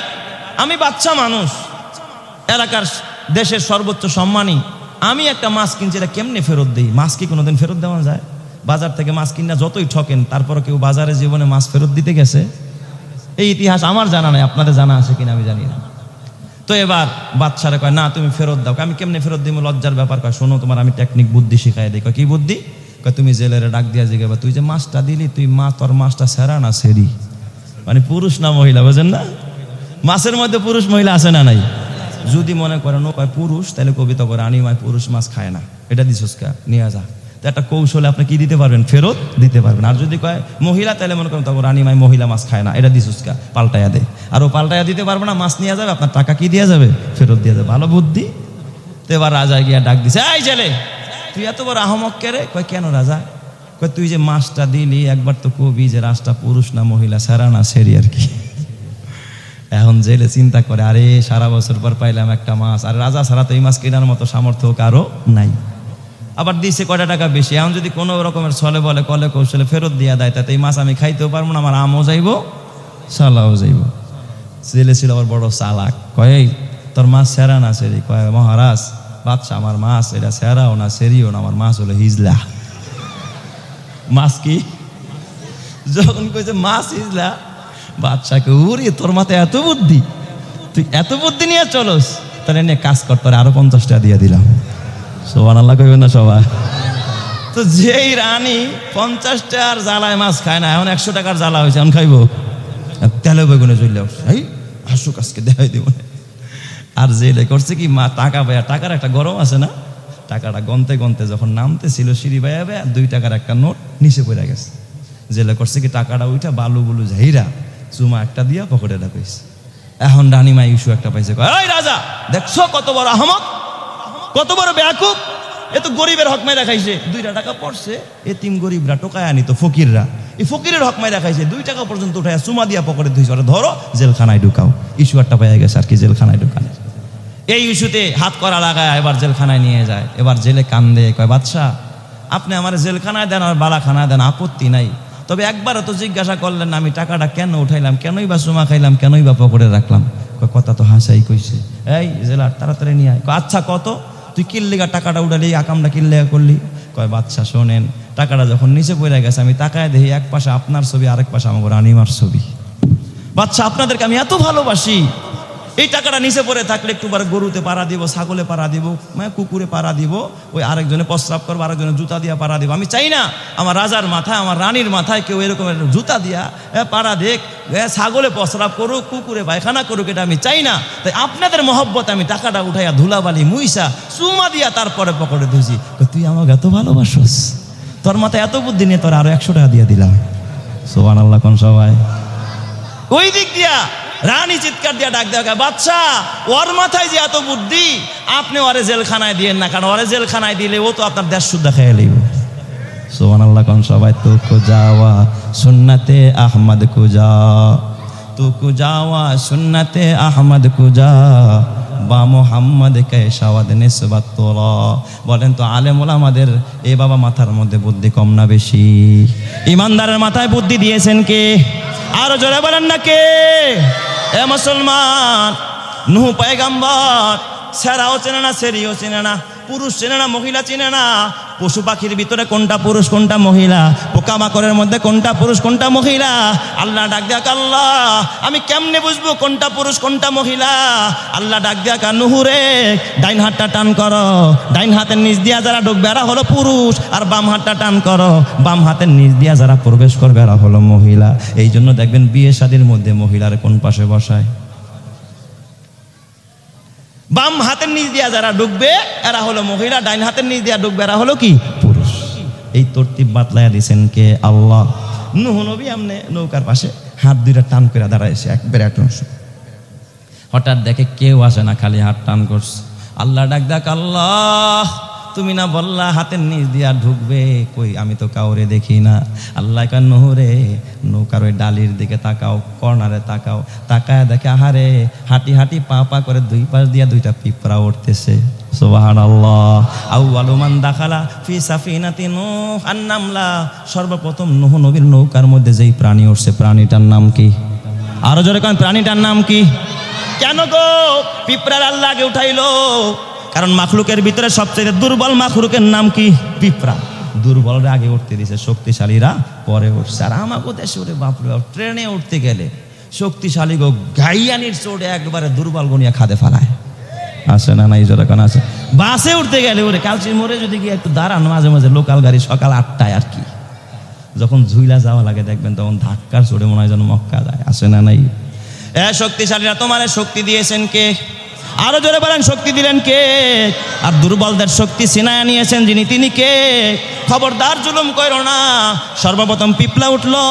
আমি বাচ্চা মানুষ, এলাকার দেশের সর্বোচ্চ সম্মানী, আমি একটা মাছ কিনছি, এটা কেমনে ফেরত দিই? মাছ কি কোনোদিন ফেরত দেওয়া যায়? বাজার থেকে মাছ কিনা যতই ঠকেন, তারপরে কেউ বাজারে জীবনে মাছ ফেরত দিতে গেছে? এই ইতিহাস আমার জানা নাই, আপনাদের জানা আছে কিনা আমি জানি না। তো এবার বাচ্চারা কয়, না তুমি ফেরত দাও। আমি কেমনে ফেরত দিব, লজ্জার ব্যাপার। কয়, শোনো, তোমার আমি টেকনিক বুদ্ধি শিখাই দিই। কয়, কি বুদ্ধি? কয়, তুমি জেলেরে ডাক দিয়া জিজ্ঞাসা, তুই যে মাছটা দিলি, তুই তোর মাছটা সেরা না সেরি? মানে পুরুষ না মহিলা, বোঝেন না? মাছের মধ্যে পুরুষ মহিলা আছে না নাই? যদি মনে করেন ও কয় পুরুষ, তাহলে কবিতা করে, আনি মায় পুরুষ মাছ খায় না, এটা দিছস কা, নিয়ে যা। তো একটা কৌশলে আপনি কি দিতে পারবেন, ফেরত দিতে পারবেন। আর যদি কয় মহিলা, তাহলে মনে করেন তখন রানী মাই মহিলা মাছ খায় না, এটা দিছস কা, পাল্টাইয়া দে। আর ও পাল্টাইয়া দিতে পারবে না, মাছ নিয়ে যাবে, আপনার টাকা কি দিয়ে যাবে, ফেরত দিয়ে যাবে। ভালো বুদ্ধি। তো এবার রাজা গিয়া ডাক দিছে, এই জেলে, তুই এত বড় আহমক কে রে? কয়, কেন রাজা? কয়, তুই যে মাছটা দিলি, একবার তো কবি যে রাজটা পুরুষ না মহিলা, সেরা না সেরি আর কি। এখন জেলে চিন্তা করে, আরে সারা বছর পর পাইলাম একটা মাছ, আর রাজা ছাড়া তো এই মাছ কেনার মতো সামর্থ্য কারো নাই। আবার দিছে কয়টা টাকা বেশি। এখন যদি কোনো রকমের ছলে বলে কলে কৌশলে ফেরত দিয়া দেয়, তাতে এই মাছ আমি খাইতেও পারবো না, আমার আমও যাইব, সালাও যাইব। জেলে ছিল আবার বড় চালাক। কয়, তোর মাছ সেরা না সেরি? কয়, মহারাজ বাদশা, আমার মাছ এটা সেরাও না সেরিও না, আমার মাছ হলো হিজলা। মাছ কি? যখন কইছে মাছ হিজলা, বাদশাকে, উরে তোর মাথায় এত বুদ্ধি, তুই এত বুদ্ধি নিয়ে চলস, তাহলে নিয়ে কাজ কর, তোর আরো 50 টাকা দিয়ে দিলাম। সুবহানাল্লাহ কইবেন না সবাই? তো যেই রানী 50 টাকার জ্বালায় মাছ খায় না, এখন 100 টাকার জ্বালা হয়েছে, এখন খাইবো? তেলে বেগুনে চলে আসছে, এই আসুক আজকে দেখাই দিব। আর জেলে করছে কি, মা টাকা পায়া, টাকার একটা গরম আছে না, টাকাটা গনতে গনতে যখন নামতেছিল সিঁড়ি বাইয়া বেয়া 2 টাকার একটা নোট নিচে পড়ে গেছে। জেলে করছে কি, টাকাটা উঠা বালু বুলু ঝাইরা চুমা একটা দিয়া পকেটে রাখাইছে। এখন রানীমা ইস্যু একটা পাইছে, এই রাজা দেখছো কত বড় আহমক, কত বড় বেয়াকুব, এ তো গরিবের হক মাইরা খাইছে। 2 টাকা পড়ছে, এতিম গরিবরা টোকায় আনিত ফকিররা, এই ফকিরের হক মাইরা খাইছে, 2 টাকা পর্যন্ত উঠায় চুমা দিয়া পকেটে ধুইছে, ওরা ধরো জেলখানায় ঢুকাও। ইস্যু একটা পাইয়া গেছে আর কি, জেলখানায় ঢুকানো। এই ইস্যুতে হাত করা লাগায় এবার জেলখানায় নিয়ে যায়। এবার জেলে কান্দে, কয় বাদশাহ আপনি আমার জেলখানায় দেন আর বালাখানায় দেন, আপত্তি নাই, তবে একবারও তো জিজ্ঞাসা করলেন না আমি টাকাটা কেন উঠাইলাম, কেনই বা চুমা খাইলাম, কেনই বা পকেটে রাখলাম। কথা তো হাসাই কইছে, এই জেলার তাড়াতাড়ি নিয়ে আয়। আচ্ছা কত, তুই কিল্লিগা টাকাটা উঠালি, আকামটা কিল্লিগা করলি? কয় বাদশাহ শোনেন, টাকাটা যখন নিচে পড়ে গেছে আমি তাকায় দেখি এক পাশে আপনার ছবি, আরেক পাশে আমার রানিমার ছবি। বাদশাহ আপনাদেরকে আমি এত ভালোবাসি, এই টাকাটা নিচে পড়ে থাকলে একটুবার গরুতে পাড়া দিব, ছাগলে পাড়া দিব, কুকুরে পাড়া দিব, ওই আরেকজনে প্রস্রাব করবো, আরেকজনে জুতা দিয়া পাড়া দিব। আমি চাই না আমার রাজার মাথায়, আমার রানীর মাথায় কেউ এরকম জুতা দিয়া পাড়া দেখ, ছাগলে প্রস্রাব করুক, কুকুরে পায়খানা করুক, এটা আমি চাই না। তাই আপনাদের মহব্বত আমি টাকাটা উঠাইয়া ধুলাবালি মুইসা চুমা দিয়া তারপরে পকেটে ধুইছি। তুই আমাকে এত ভালোবাসোস, তোর মাথায় এত বুদ্ধি নিয়ে তোর আরো 100 টাকা দিয়ে দিলাম। সুবহানাল্লাহ কোন সবাই। ওই দিক দিয়া রানী চিৎকার দিয়া ডাক দেওয়া, বাচ্চা ওর মাথায় যে এত বুদ্ধি, আপনি ওরে জেলখানায় দিয়েন না, কারণ ওরে জেলখানায় দিলে ও তো আপনার দেশ শুদ্ধ খেয়ে লইব। সুবহানাল্লাহ কোন সবাই। তো কুজাওয়া সুন্নতে আহমদ কুজা, তো কুজাওয়া সুন্নতে আহমদ কুজা, বা মোহাম্মদ কে শাওয়াদ নিসবত তোলা। বলেন তো আলেম ওলামাদের এ বাবা মাথার মধ্যে বুদ্ধি কম না বেশি? ইমানদারের মাথায় বুদ্ধি দিয়েছেন কে? আরো জোরে বলেন না কে? এ মুসলমান, নূহ পয়গম্বর সেরাও চেনে না, সেরিও চেনে না, পুরুষ চেনে না, মহিলা চেনে না, পশু পাখির ভিতরে কোনটা পুরুষ কোনটা মহিলা, পোকামাকড়ের মধ্যে কোনটা পুরুষ কোনটা মহিলা। আল্লাহ ডাক দেখ, আল্লাহ আমি কেমনে বুঝবো কোনটা পুরুষ কোনটা মহিলা? আল্লাহ ডাক দেখ, নূহুরে ডাইন হাতটা টান করো, ডাইন হাতের নিচ দিয়া যারা ঢুকবে এরা হলো পুরুষ, আর বাম হাতটা টান করো, বাম হাতের নিচ দিয়া যারা প্রবেশ করবে এরা হলো মহিলা। এই জন্য দেখবেন বিয়ে শাদীর মধ্যে মহিলার কোন পাশে বসায়? বাম হাতের নিচ দিয়া যারা ঢুকবে এরা হলো মহিলা, ডাইন হাতের নিচ দিয়া ঢুকবে এরা হলো কি পুরুষ। এই তরতিব বাতলাইয়া দিয়েছেন কে? আল্লাহ। নূহ নবী আমনে নৌকার পাশে হাত 2টা টান করে দাঁড়াইছে, একবারে এক অংশ। হঠাৎ দেখে কেউ আসে না, খালি হাত টান করছে। আল্লাহ ডাক দেখ, আল্লাহ তুমি না বললা হাতের নিচ দিয়া ঢুকবে, কই আমি তো কাউরে দেখি না। আল্লাহ কয়, নূহরে নৌকার ওই ডালির দিকে তাকাও, কর্নারে তাকাও, তাকায় দেখে আহারে হাঁটি হাঁটি পা পা করে 2 পাশ দিয়া 2টা পিঁপড়া উঠতেছে। সুবহানাল্লাহ। আউয়ালু মান দাখালা ফি সাফিনাতি নূহ আন-নামলা, সর্বপ্রথম নূহ নবীর নৌকার মধ্যে যেই প্রাণী উঠছে প্রাণীটার নাম কি? আরো জোরে কোন প্রাণীটার নাম কি? কেন গো পিঁপড়ার আল্লাহ আগে উঠাইলো? কারণ মাখলুকের ভিতরে সবচেয়ে দুর্বল মাখলুকের নাম কি? পিঁপড়া। দুর্বলরা আগে উঠতে দিছে, শক্তিশালীরা পরে উঠছে। আর আমাকে দেশে ওরে বাপরে, ট্রেনে উঠতে গেলে শক্তিশালী গো গাইয়ানির চোটে একবারে দুর্বল গনিয়া খাদে ফেলায়। আছে না নাই জোরে কোন আছে? বাসে উঠতে গেলে ওরে কালচির মোড়ে যদি গিয়ে একটু দাঁড়ান, মাঝে মাঝে লোকাল গাড়ি সকাল 8টায় আর কি, যখন ঝুইলা যাওয়া লাগে দেখবেন তখন ধাক্কার চোটে মনে হয় যেন মক্কা যায়। আছে না নাই? শক্তিশালীরা তোমারে শক্তি দিয়েছেন কে? আরো জোরে বলেন, শক্তি দিলেন কে? আর দুর্বলদের শক্তি ছিনায়া নিয়েছেন যিনি, তিনি কে? খবরদার জুলুম করো না। সর্বপ্রথম পিপলা উঠলো,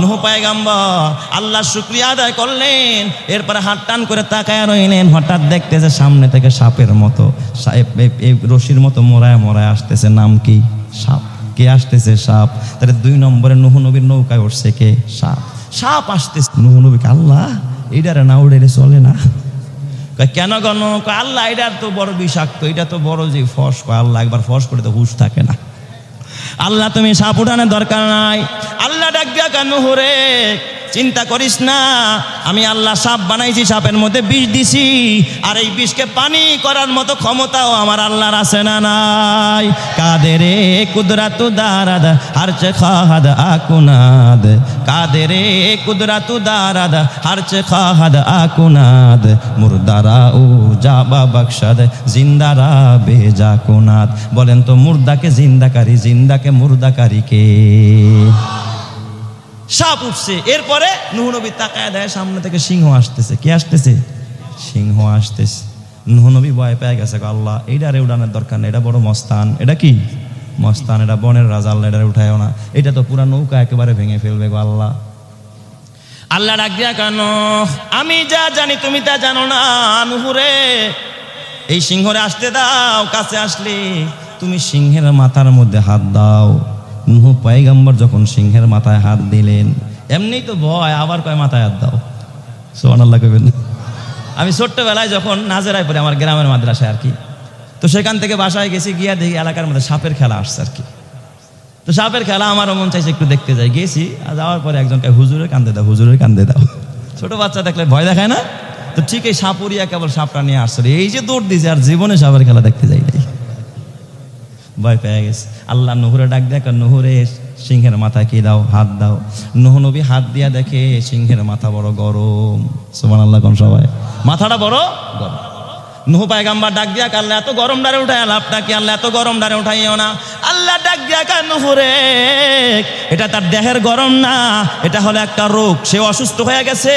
নূহ পয়গম্বর আল্লাহর শুকরিয়া আদায় করলেন, এরপরে হাত টান করে তাকায় রইলেন। হঠাৎ দেখতেছে সামনে থেকে সাপের মতো, এই রশির মতো মোড়ায় মোড়ায় আসতেছে। নাম কি? সাপ। কে আসতেছে? সাপ। তাহলে 2 নম্বরে নূহ নবীর নৌকায় উঠছে কে? সাপ। সাপ আসতেছে, নূহ নবীকে আল্লাহ এইটারে না উড়েলে চলে না। কেন গণ? আল্লাহ এটার তো বড় বিষাক্ত, এটা তো বড় যে ফস। আল্লাহ একবার ফস করে তো হুশ থাকে না। আল্লাহ তুমি সাপ উঠানোর দরকার নাই। আল্লাহ ডাক দিয়া, নূহ রে চিন্তা করিস না, আমি আল্লাহ সাপ বানাইছি, সাপের মধ্যে বিষ দিছি, আর এই বিষকে পানি করার মতো ক্ষমতাও আমার আল্লাহর আছে না নাই? কাদেরে কুদরাতু দারাদ হারচে খাহাদ আকুনাদ, কাদেরে কুদরাতু দারাদ হারচে খাহাদ আকুনাদ, মুর্দারা ও জাবা বখশাদ জিন্দারা বেজা কুনাদ। বলেন তো মুর্দাকে জিন্দাকারী, জিন্দাকে মুর্দাকারী কে? সাপ উঠছে, এরপরে নূহ নবী তাকায় দেয় সামনে থেকে সিংহ আসতেছে। কে আসতেছে? সিংহ আসতেছে। নূহ নবী ভয় পেয়ে গেছে, আল্লাহ এইটারে উড়ানোর দরকার নেই, এটা বড় মস্তান। এটা কি মস্তান? এটা বনের রাজা, আল্লাহ এটারে উঠায়ও না, এটা তো পুরা নৌকা একেবারে ভেঙে ফেলবে গো আল্লাহ। আল্লাহ ডাক দিয়া কেন, আমি যা জানি তুমি তা জানো না। নূহুরে এই সিংহরে আসতে দাও, কাছে আসলে তুমি সিংহের মাথার মধ্যে হাত দাও। নূহ পয়গম্বর যখন সিংহের মাথায় হাত দিলেন, এমনি তো ভয়, আবার কয় মাথায় হাত দাও। সুবহানাল্লাহ কইবেন। আমি ছোট্টবেলায় যখন নাজেরায় পড়ে, আমার গ্রামের মাদ্রাসায় আর কি, তো সেখান থেকে বাসায় গেছি, গিয়া দেখি এলাকার মধ্যে সাপের খেলা আসছে আর কি। তো সাপের খেলা আমারও মন চাইছে একটু দেখতে যাই, গেছি। আর যাওয়ার পরে একজনকে হুজুরের কান্দে দাও, হুজুরের কান্দে দাও। ছোট বাচ্চা দেখলে ভয় দেখায় না? তো ঠিক এই সাপুরিয়া কেবল সাপটা নিয়ে আসছে, এই যে দৌড় দিয়েছে, আর জীবনে সাপের খেলা দেখতে যাই নাই, ভয় পেয়ে গেছে। আল্লাহ নূহুরে ডাক দেখ, নূহুরে সিংহের মাথায় কি দাও? হাত দাও। নূহ নবী হাত দিয়া দেখে সিংহের মাথা বড় গরম। সুবহানাল্লাহ কোন সবাই, মাথাটা বড় গরম। নূহ পয়গম্বর ডাক দিয়া, আল্লাহ এত গরম ডারে উঠায় লাভটা কি? আল্লাহ এত গরম ডারে উঠাইও না। আল্লাহ ডাক দিয়া কা, নূহুরে এটা তার দেহের গরম না, এটা হলো একটা রোগ, সে অসুস্থ হয়ে গেছে।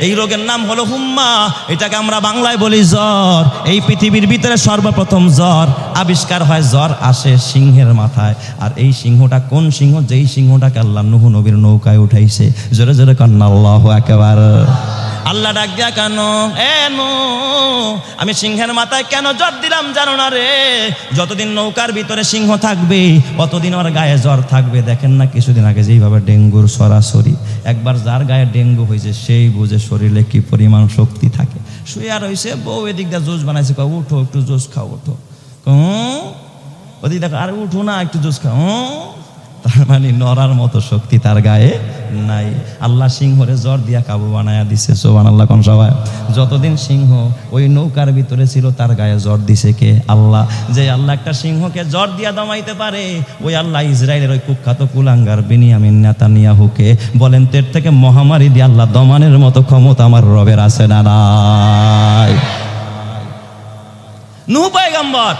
এই রোগের নাম হলো হুম্মা, এটাকে আমরা বাংলায় বলি জ্বর। এই পৃথিবীর ভিতরে সর্বপ্রথম জ্বর আবিষ্কার হয়, জ্বর আসে সিংহের মাথায়। আর এই সিংহটা কোন সিংহ? যেই সিংহটাকে আল্লাহ নূহ নবীর নৌকায় উঠাইছে। জোরে জোরে কান্না আল্লাহু আকবার। আল্লাহ ডাক দিয়া কেন, আমি সিংহের মাথায় কেন জ্বর দিলাম জানো না রে? যতদিন নৌকার ভিতরে সিংহ থাকবে অতদিন ওর গায়ে জ্বর থাকবে। দেখেন না কিছুদিন আগে যেইভাবে ডেঙ্গুর সরাসরি, একবার যার গায়ে ডেঙ্গু হয়েছে সেই বুঝে শরীরে কি পরিমাণ শক্তি থাকে। শুয়ে রয়েছে, বউ এদিক দিয়ে জুস বানাইছে, উঠো একটু জুস খাও, উঠো। ওদিক দেখো, আরে উঠো না একটু জুস খাও। তার মানে নরার মতো শক্তি তার গায়ে নাই। আল্লাহ সিংহরে জ্বর দিয়া কাবু বানায়া দিছে। সুবহানাল্লাহ কোন সবাই। যতদিন সিংহ ওই নৌকার ভিতরে ছিল তার গায়ে জ্বর দিছে কে? আল্লাহ। যে আল্লাহ একটা সিংহকে জ্বর দিয়া দমাইতে পারে, ওই আল্লাহ ইসরায়েলের ওই কুখ্যাত কুলাঙ্গার বিনিয়ামিন নেতানিয়াহুকে বলেন, তের থেকে মহামারী দিয়ে আল্লাহ দমানের মতো ক্ষমতা আমার রবের আছে না নাই? নূহ পয়গম্বর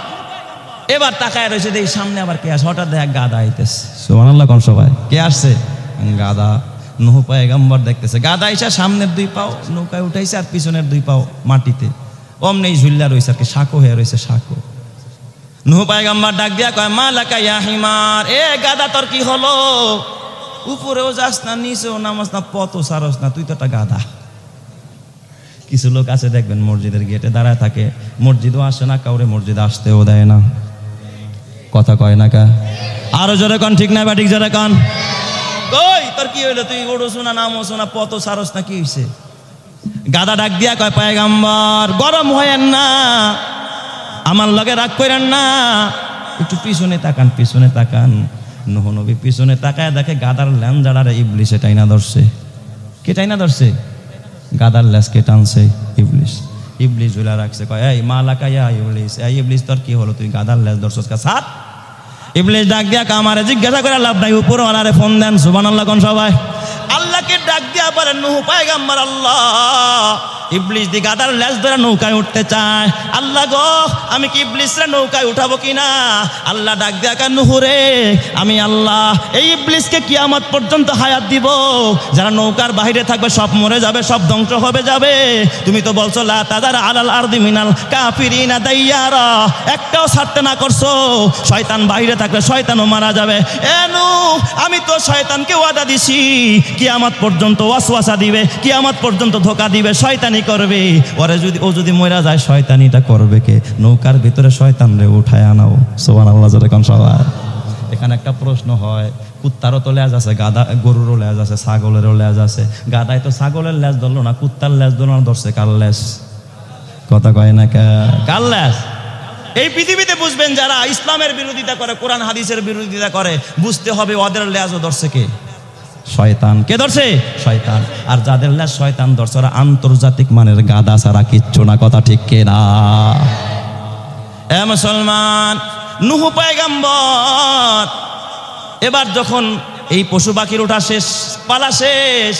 এবার তাকায় রয়েছে, এই সামনে আবার কে আসে? হঠাৎ দেখ গাদা আইতেছে। সুবহানাল্লাহ কোন সবাই। কে আসছে? গাদা। নূহ পয়গম্বর দেখতেছে গাদা আইসা সামনের দুই পাও নৌকায় উঠাইছে আর পিছনের দুই পাও মাটিতে অমনি ঝুল্লা রয়েছে আর কি, সাঁকো হয়ে রয়েছে, সাঁকো। নূহ পয়গম্বর ডাক দিয়া কয়, মা লাকা ইয়া হিমার, এ গাদা তোর কি হলো? উপরেও যাস না, নিচেও নামাস না, পথও সারস না, তুই তো একটা গাদা। কিছু লোক আছে দেখবেন মসজিদের গেটে দাঁড়ায় থাকে, মসজিদও আসে না, কাউরে মসজিদে আসতেও দেয় না। কথা কয় না কা? আরো জোরে কন, ঠিক না বা ঠিক জোরে কন। কই তোর কি হইলো? তুই ওড়ো শোনা, নামো শোনা, পত সারস না, কি হইছে? গাদা ডাক দিয়া কয়, পয়গম্বর গরম হয়েন না, আমার লগে রাগ করেন না, একটু পিছনে তাকান, পিছনে তাকান। নূহ নবী পিছনে তাকায় দেখে গাদার ল্যাঞ্জাড়ারে ইবলিসে টাইনা ধরছে। কে টাইনা ধরছে? গাদার ল্যাসকে টানছে ইবলিস। ইবলিস ঝুলা রাখছে, কয়, এই মা লাকা ইয়া ইবলিস, এই ইবলিস তোর কি হলো? তুই গাদার ল্যাস ধরছস কা? সাত। ইবলিস ডাক দিয়া আমারে জিজ্ঞাসা করে লাভ নাই, উপরওয়ালারে ফোন দেন। সুবহানাল্লাহ কোন সবাই। আল্লাহকে ডাক দিয়া বলে, নূহ পয়গম্বর, আল্লাহ ইবলিস দি গাদার ল্যাস ধরে নৌকায় উঠতে চায়। আল্লাহ গো, আমি কি ইবলিসরে নৌকায় উঠাবো কিনা? আল্লাহ ডাক দিয়া কয়, নূহ রে, আমি আল্লাহ এই ইবলিসকে কিয়ামত পর্যন্ত হায়াত দিব। যারা নৌকার বাইরে থাকবে সব মরে যাবে, সব ধ্বংস হবে যাবে। তুমি তো বলছো লা তাযার আলাল আরদি মিনাল কাফিরিনা দাইয়ারা, একটাও ছাড়তে না করছো। শয়তান বাইরে থাকলে শয়তানও মারা যাবে। এ নূহ, আমি তো শয়তানকে ওয়াদা দিছি, কিয়ামত পর্যন্ত ওয়াসওয়াসা দিবে, কিয়ামত পর্যন্ত ধোঁকা দিবে, শয়তানি করবে। ওরে যদি ও যদি মরে যায়, শয়তানিটা করবে কে? নৌকার ভিতরে শয়তান রে উঠায় আনাও। সুবহানাল্লাহ জোরে কোন সবাই। এখানে একটা প্রশ্ন হয়, কুত্তারও তো লেজ আছে, গাদা গরুরও লেজ আছে, ছাগলেরও লেজ আছে। গাদায় তো ছাগলের লেজ ধরলো না, কুত্তার লেজ ধরলো না, ধরছে কার লেজ? কথা কয় না কার লেজ? এই পৃথিবীতে বুঝবেন যারা ইসলামের বিরোধিতা করে, কোরআন হাদিসের বিরোধিতা করে, বুঝতে হবে ওদের লেজও ধরছে কে? শয়তান। কে ধরছে? শয়তান। আর যাদের ল্যাজ শয়তান ধরছে ওরা আন্তর্জাতিক মানের গাদা ছাড়া কিচ্ছু না, কথা ঠিক কিনা? এ মুসলমান, নূহ পয়গম্বর এবার যখন এই পশু পাখির ওঠা শেষ, পালা শেষ,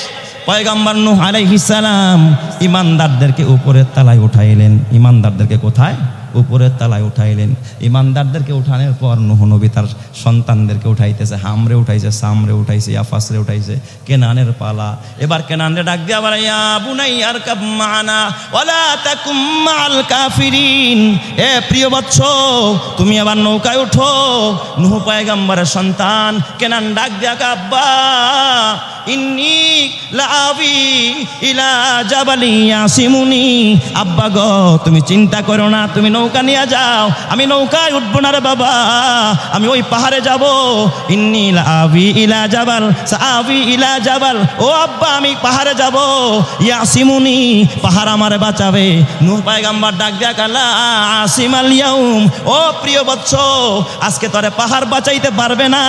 পয়গম্বর নূহ আলাইহিস সালাম ইমানদারদেরকে উপরের তলায় উঠাইলেন। ইমানদারদেরকে কোথায়? উপরের তলায় উঠাইলেন। ইমানদারদেরকে উঠানোর পর নূহ নবী তার সন্তানদেরকে উঠাইতেছে। হামরে উঠাইছে, সামরে উঠাইছে, ইয়াফাসরে উঠাইছে। কেনানের পালা। এবার কেনানরে ডাক দিয়া বলে, ইয়া বুনাইয়া আরকাব মা'ানা ওয়ালা তাকুম মা'আল কাফিরিন। এ প্রিয় বৎস, তুমি আবার নৌকায় উঠো। নূহ পয়গম্বরের সন্তান কেনান ডাক দিয়া, আব্বা ইন্নী লাআবি ইলা জাবালি ইয়াসিমুনি। আব্বা গো, তুমি চিন্তা করো না, তুমি নৌকা নিয়ে যাও, আমি নৌকায় উঠবো না রে বাবা, আমি ওই পাহাড়ে যাব। ইন্নী লাআবি ইলা জাবাল সাআবি ইলা জাবাল। ও আব্বা, আমি পাহাড়ে যাব, ইয়াসিমুনি, পাহাড় আমারে বাঁচাবে। নূহ পয়গম্বর ডাক দিয়া কালা আসিমাল ইয়াউম। ও প্রিয় বৎস, আজকে তোরে পাহাড় বাঁচাইতে পারবে না।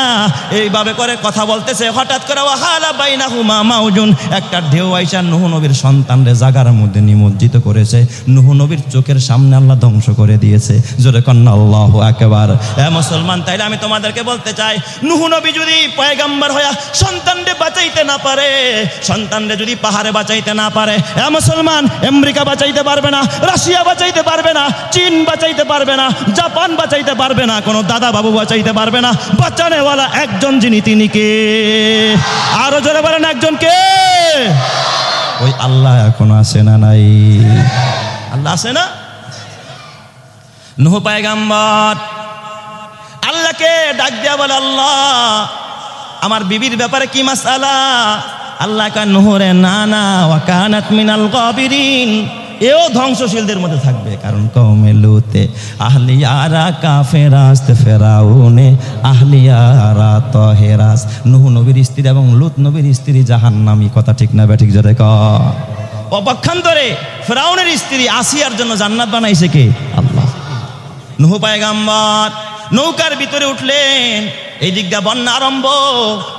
এইভাবে করে কথা বলতেছে, হঠাৎ করে ওয়াহালা বাইনাহুমা মাউজুন, একটা ঢেউ আইসা নূহ নবীর সন্তানরে জাগার মধ্যে নিমজ্জিত করেছে। নূহ নবীর চোখের সামনে আল্লাহ ধ্বংস করে দিয়েছে। জোরে কন্না আল্লাহু আকবার। এ মুসলমান, তাইলে আমি তোমাদেরকে বলতে চাই, নূহ নবী যদি পয়গম্বর হইয়া সন্তানরে বাঁচাইতে না পারে, সন্তানরে যদি পাহাড়ে বাঁচাইতে না পারে, এ মুসলমান, আমেরিকা বাঁচাইতে পারবে না, রাশিয়া বাঁচাইতে পারবে না, চীন বাঁচাইতে পারবে না, জাপান বাঁচাইতে পারবে না, কোনো দাদা বাবু বাঁচাইতে পারবে না। বাঁচানেওয়ালা একজন, যিনি, তিনি কে? আরো জোরে বলেন, একজন কে? ওই আল্লাহ এখনো আছে না নাই? আল্লাহ আছে না? নূহ পয়গম্বর আল্লাহকে ডাক দিয়া বলে, আল্লাহ আমার বিবির ব্যাপারে কি মাসআলা? আল্লাহ কয়, নূহ রে, না না, ওয়া কানাত মিনাল গাবিরিন, এও ধ্বংসশীলদের মধ্যে থাকবে। কারণ কওমে লুতে আহলিয়ারা কাফেরাস, ফেরাউনে আহলিয়ারা তহেরাস। নূহ নবীর স্ত্রী এবং লুত নবীর স্ত্রী জাহান্নামী, কথা ঠিক না বেঠিক? জোরে কর। অপক্ষান্তরে ফেরাউনের স্ত্রী আসিয়ার জন্য জান্নাত বানাইছে কে? আল্লাহ। নূহ পয়গম্বর নৌকার ভিতরে উঠলেন, এই দিক দিয়ে বন্যা আরম্ভ,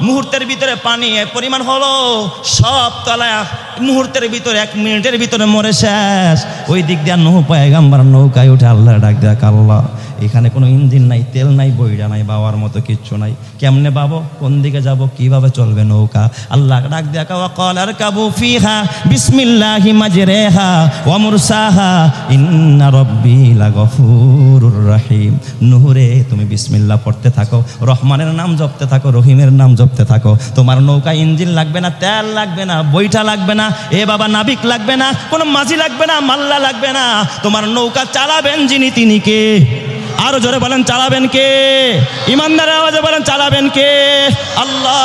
মুহূর্তের ভিতরে পানি এক পরিমাণ হলো, সব তলায় মুহূর্তের ভিতরে, 1 মিনিটের ভিতরে মরে শেষ। ওই দিক দিয়ে নূহ পয়গম্বর নৌকায় উঠে আল্লাহ ডাক দেয়, আল্লাহ এখানে কোনো ইঞ্জিন নাই, তেল নাই, বইরা নাই, বাবার মতো কিচ্ছু নাই, কেমনে বাবো, কোন দিকে যাব, কিভাবে চলবে নৌকা? আল্লাহ ডাক দেয়া, ওয়া ক্বাল আরকাবু ফিহা বিসমিল্লাহি মাজরিহা ওয়া মুরসাহা ইন্না রাব্বি লাগফুরুর রহিম। নূহ রে, তুমি বিসমিল্লাহ পড়তে থাকো, রহমানের নাম জপতে থাকো, রহিমের নাম জপতে থাকো। তোমার নৌকা ইঞ্জিন লাগবে না, তেল লাগবে না, বইটা লাগবে না, এ বাবা নাবিক লাগবে না, কোনো মাঝি লাগবে না, মাল্লা লাগবে না। তোমার নৌকা চালাবেন যিনি, তিনি কে? আরো জোরে বলেন, চালাবেন কে? ইমানদারের আওয়াজে বলেন, চালাবেন কে? আল্লাহ।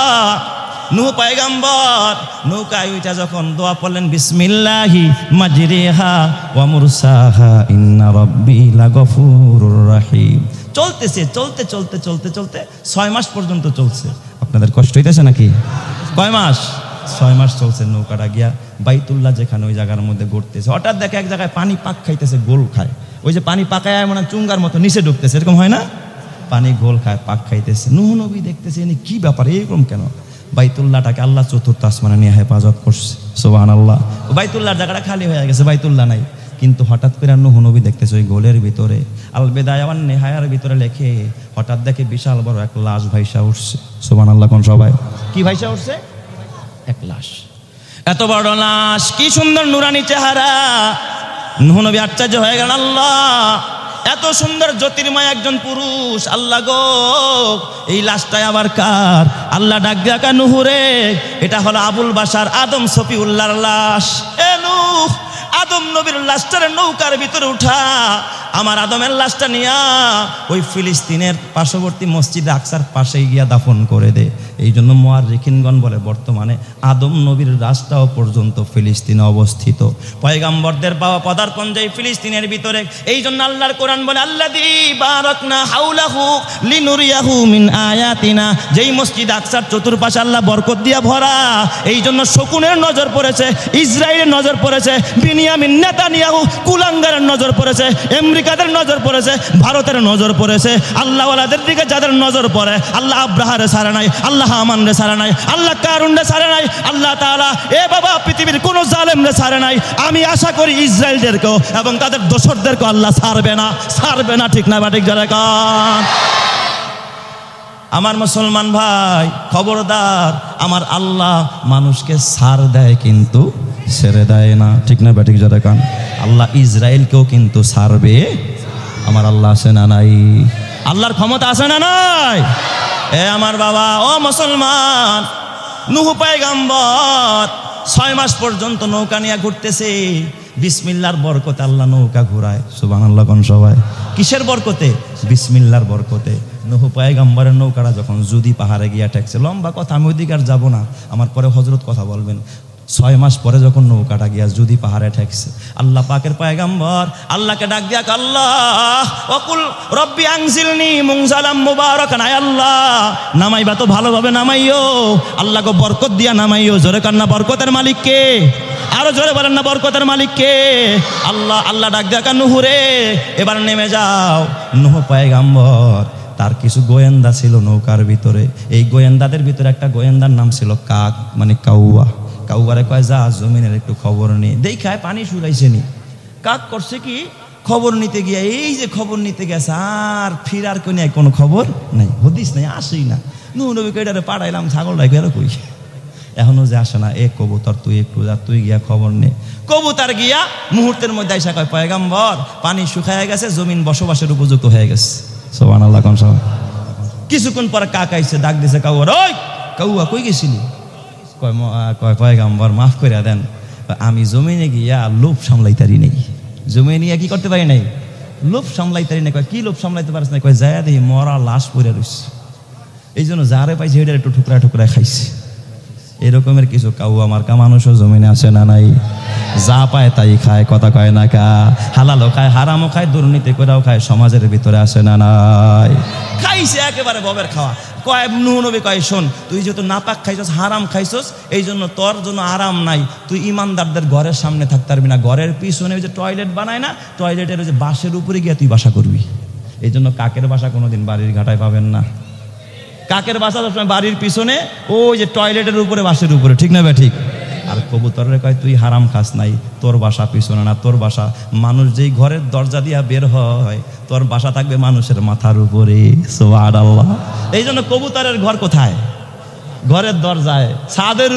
নূহ পয়গম্বর নৌকায় উঠা যখন দোয়া পড়লেন, বিসমিল্লাহি মাজরিহা ওয়া মুরসাহা ইন্না রাব্বি লাগফুরুর রহিম। চলতেছে, চলতে চলতে চলতে চলতে 6 মাস পর্যন্ত চলছে। আপনাদের কষ্ট হইতেছে নাকি? কয় মাস? 6 মাস চলছে। নৌকাটা গিয়া বাইতুল্লাহ যেখানে, ওই জায়গার মধ্যে ঘুরতেছে। হঠাৎ দেখে এক জায়গায় পানি পাক খাইতেছে, গোল খায়। ওই যে পানি পাকায় মানে চুঙ্গার মতো নিচে ঢুকতেছে, এরকম হয় না? পানি গোল খায়, পাক খাইতেছে। নূহ নবী দেখতেছে, এনে কি ব্যাপার, এরকম কেন? বাইতুল্লাহটাকে আল্লাহ চতুর্থ আসমানে নিয়ে হেফাজত করছে। সুবহানাল্লাহ। বাইতুল্লাহর জায়গাটা খালি হয়ে গেছে, বাইতুল্লাহ নাই। কিন্তু হঠাৎ করে নূহ নবী দেখতেছে ওই গোলের ভিতরে, আল বিদায়া ওয়ান নিহায়ার ভিতরে লেখে, হঠাৎ দেখে বিশাল বড় এক লাশ ভাইসা উঠছে। সুবহানাল্লাহ। কোন সবাই? কি ভাইসা উঠছে? এক লাশ। এত বড় লাশ, কি সুন্দর নুরানি চেহারা। নূহ নবী আশ্চর্য হয়ে গেলেন, আল্লাহ এত সুন্দর জ্যোতির্ময় একজন পুরুষ, আল্লাহ গো, এই লাশটাই আবার কার? আল্লাহ ডাক দিয়া, নূহ রে, এটা হলো আবুল বাশার আদম সফিউল্লাহর লাশ। এ নূহ, আদম নবীর লাশটার নৌকার ভিতরে উঠা, আমার আদমের লাশটা নিয়া ওই ফিলিস্তিনের পার্শ্ববর্তী মসজিদে আকসার পাশে গিয়া দাফন করে দে। এই জন্য মুআররিখিনগণ বলে, বর্তমানে আদম নবীর লাশটাও পর্যন্ত ফিলিস্তিনে অবস্থিত। পয়গম্বরদের পাওয়া পদার্পণ যে ফিলিস্তিনের ভিতরে। এই জন্য আল্লাহর কোরআন বলে, আল্লাযী বারাকনা হাওলাহু লিনুরিয়াহু মিন আয়াতিনা। যেই মসজিদ আকসার চতুর্পাশে আল্লাহ বরকত দিয়া ভরা, এই জন্য শকুনের নজর পড়েছে, ইসরায়েলের নজর পড়েছে, বিনিয়া বেনিয়ামিন নেতানিয়াহু কুলাঙ্গারের নজর পড়েছে, আমেরিকাদের নজর পড়েছে, ভারতের নজর পড়েছে, আল্লাহওয়ালাদের দিকে যাদের নজর পড়ে, আল্লাহ আব্রাহারে ছাড়ে নাই, আল্লাহ হামানরে ছাড়ে নাই, আল্লাহ কারুনরে ছাড়ে নাই, আল্লাহ তাআলা এ বাবা পৃথিবীর কোন জালেমরে ছাড়ে নাই। আমি আশা করি ইসরায়েলদেরকেও এবং তাদের দোসরদেরকেও আল্লাহ ছাড়বে না, ঠিক না ঠিক যারা কান। আমার মুসলমান ভাই খবরদার, আমার আল্লাহ মানুষকে ছাড় দেয় কিন্তু ছেড়ে দেয় না, ঠিক না ঠিক যারা কান। আল্লাহ ইসরায়েলকেও কিন্তু ছাড়বে। আমার আল্লাহ আছে না নাই? আল্লাহর ক্ষমতা আছে না নাই? এ আমার বাবা ও মুসলমান, নূহ পয়গম্বর 6 মাস পর্যন্ত নৌকা নিয়ে ঘুরতেছে। বিসমিল্লাহর বরকতে আল্লাহ নৌকা ঘুরায়। সুবহানাল্লাহ কোন সবাই? কিসের বরকতে? বিসমিল্লাহর বরকতে। নূহ পয়গম্বরের নৌকাটা যখন জুদি পাহাড়ে গিয়া ঠেকছে, লম্বা কথা, আমি ওইদিকে আর যাবো না, আমার পরে হযরত কথা বলবেন। 6 মাস পরে যখন নৌকাটা গিয়া জুদি পাহাড়ে ঠেকছে, আল্লাহ পাকের পয়গম্বর আল্লাহকে ডাক দিয়া আল্লাহ ওয়াকুল রব্বি আনজিলনি মুনজালাম মুবারাকান, আয় আল্লাহ নামাইবা তো ভালোভাবে নামাইও, আল্লাহকে বরকত দিয়া নামাইও। জোরে কান্না, বরকতের মালিক কে? আরো জোরে বলেন না, বরকতের মালিক কে? আল্লাহ। আল্লাহ ডাক দিয়া নূহ রে এবার নেমে যাও। নূহ পয়গম্বর তার কিছু গোয়েন্দা ছিল নৌকার ভিতরে। এই গোয়েন্দাদের ভিতরে একটা গোয়েন্দার নাম ছিল কাক, মানে কাউয়া। কাউয়ারে কয় যা জমিনের একটু খবর নেই, দেখায় পানি শুরাইছে নি। কাক করছে কি, খবর নিতে গিয়া এই যে খবর নিতে গেছে আর ফিরার কোনো খবর নাই, হদিস নাই, আসেই না। নূহ নবীকে এটারে পাঠাইলাম, ছাগল রাখবে আর কই, এখনো যে আসে না। এ কবুতর তুই একটু যা, তুই গিয়া খবর নে। কবুতর গিয়া মুহূর্তের মধ্যে আইসা কয় পয়গম্বর পানি শুকায় গেছে, জমিন বসবাসের উপযুক্ত হয়ে গেছে। সুবহানাল্লাহ কোন সব? কিছুক্ষণ পরে কাক আইছে, ডাক দিছে কাউয়ার, ওই কাউয়া কই গেছিলি? কয় পয়গম্বর মাফ করে দেন, আমি জমিনে গিয়া লোভ সামলাইতারি নেই। জমিনে নিয়ে কি করতে পারি নাই? লোভ সামলাইতারি নাই। কয় কি লোভ সামলাইতে পারিস না? কয় যায় দেখি মরা লাশ পড়ে রইছে, এই জন্য যারে পাইছে হেডে একটু টুকরা টুকরা খাইছে। এরকমের কিছু কাউয়া মার্কা মানুষও জমিনে আছে না নাই? যা পায় তাই খায়, কথা কয় না কা? হালালও খায়, হারামও খায়, দুর্নীতি করেও খায়, সমাজের ভিতরে আছে না নাই? খাইছে একেবারে ববের খাওয়া। কয় নূহ নবী কয় শোন, তুই যেহেতু নাপাক খাইছস, হারাম খাইছস, এই জন্য তোর জন্য আরাম নাই। তুই ইমানদারদের ঘরের সামনে থাকতে পারবি না, ঘরের পিছনে ওই যে টয়লেট বানায় না, টয়লেটের ওই যে বাঁশের উপরে গিয়ে তুই বাসা করবি। এই জন্য কাকের বাসা কোনোদিন বাড়ির ঘাটায় পাবেন না। কাকের বাসা সবসময় বাড়ির পিছনে, ওই যে টয়লেটের উপরে, বাঁশের উপরে, ঠিক না ভাই? ঠিক। আর কবুতরের কয় তুই হারাম খাস নাই, তোর বাসা পিছনে না, তোর বাসা মানুষ যেই ঘরের দরজা দিয়া বের হয়, তোর বাসা থাকবে মানুষের মাথার উপরে। সুবহানাল্লাহ। এই জন্য কবুতরের ঘর কোথায়? ঘরের দরজায়, ছাদের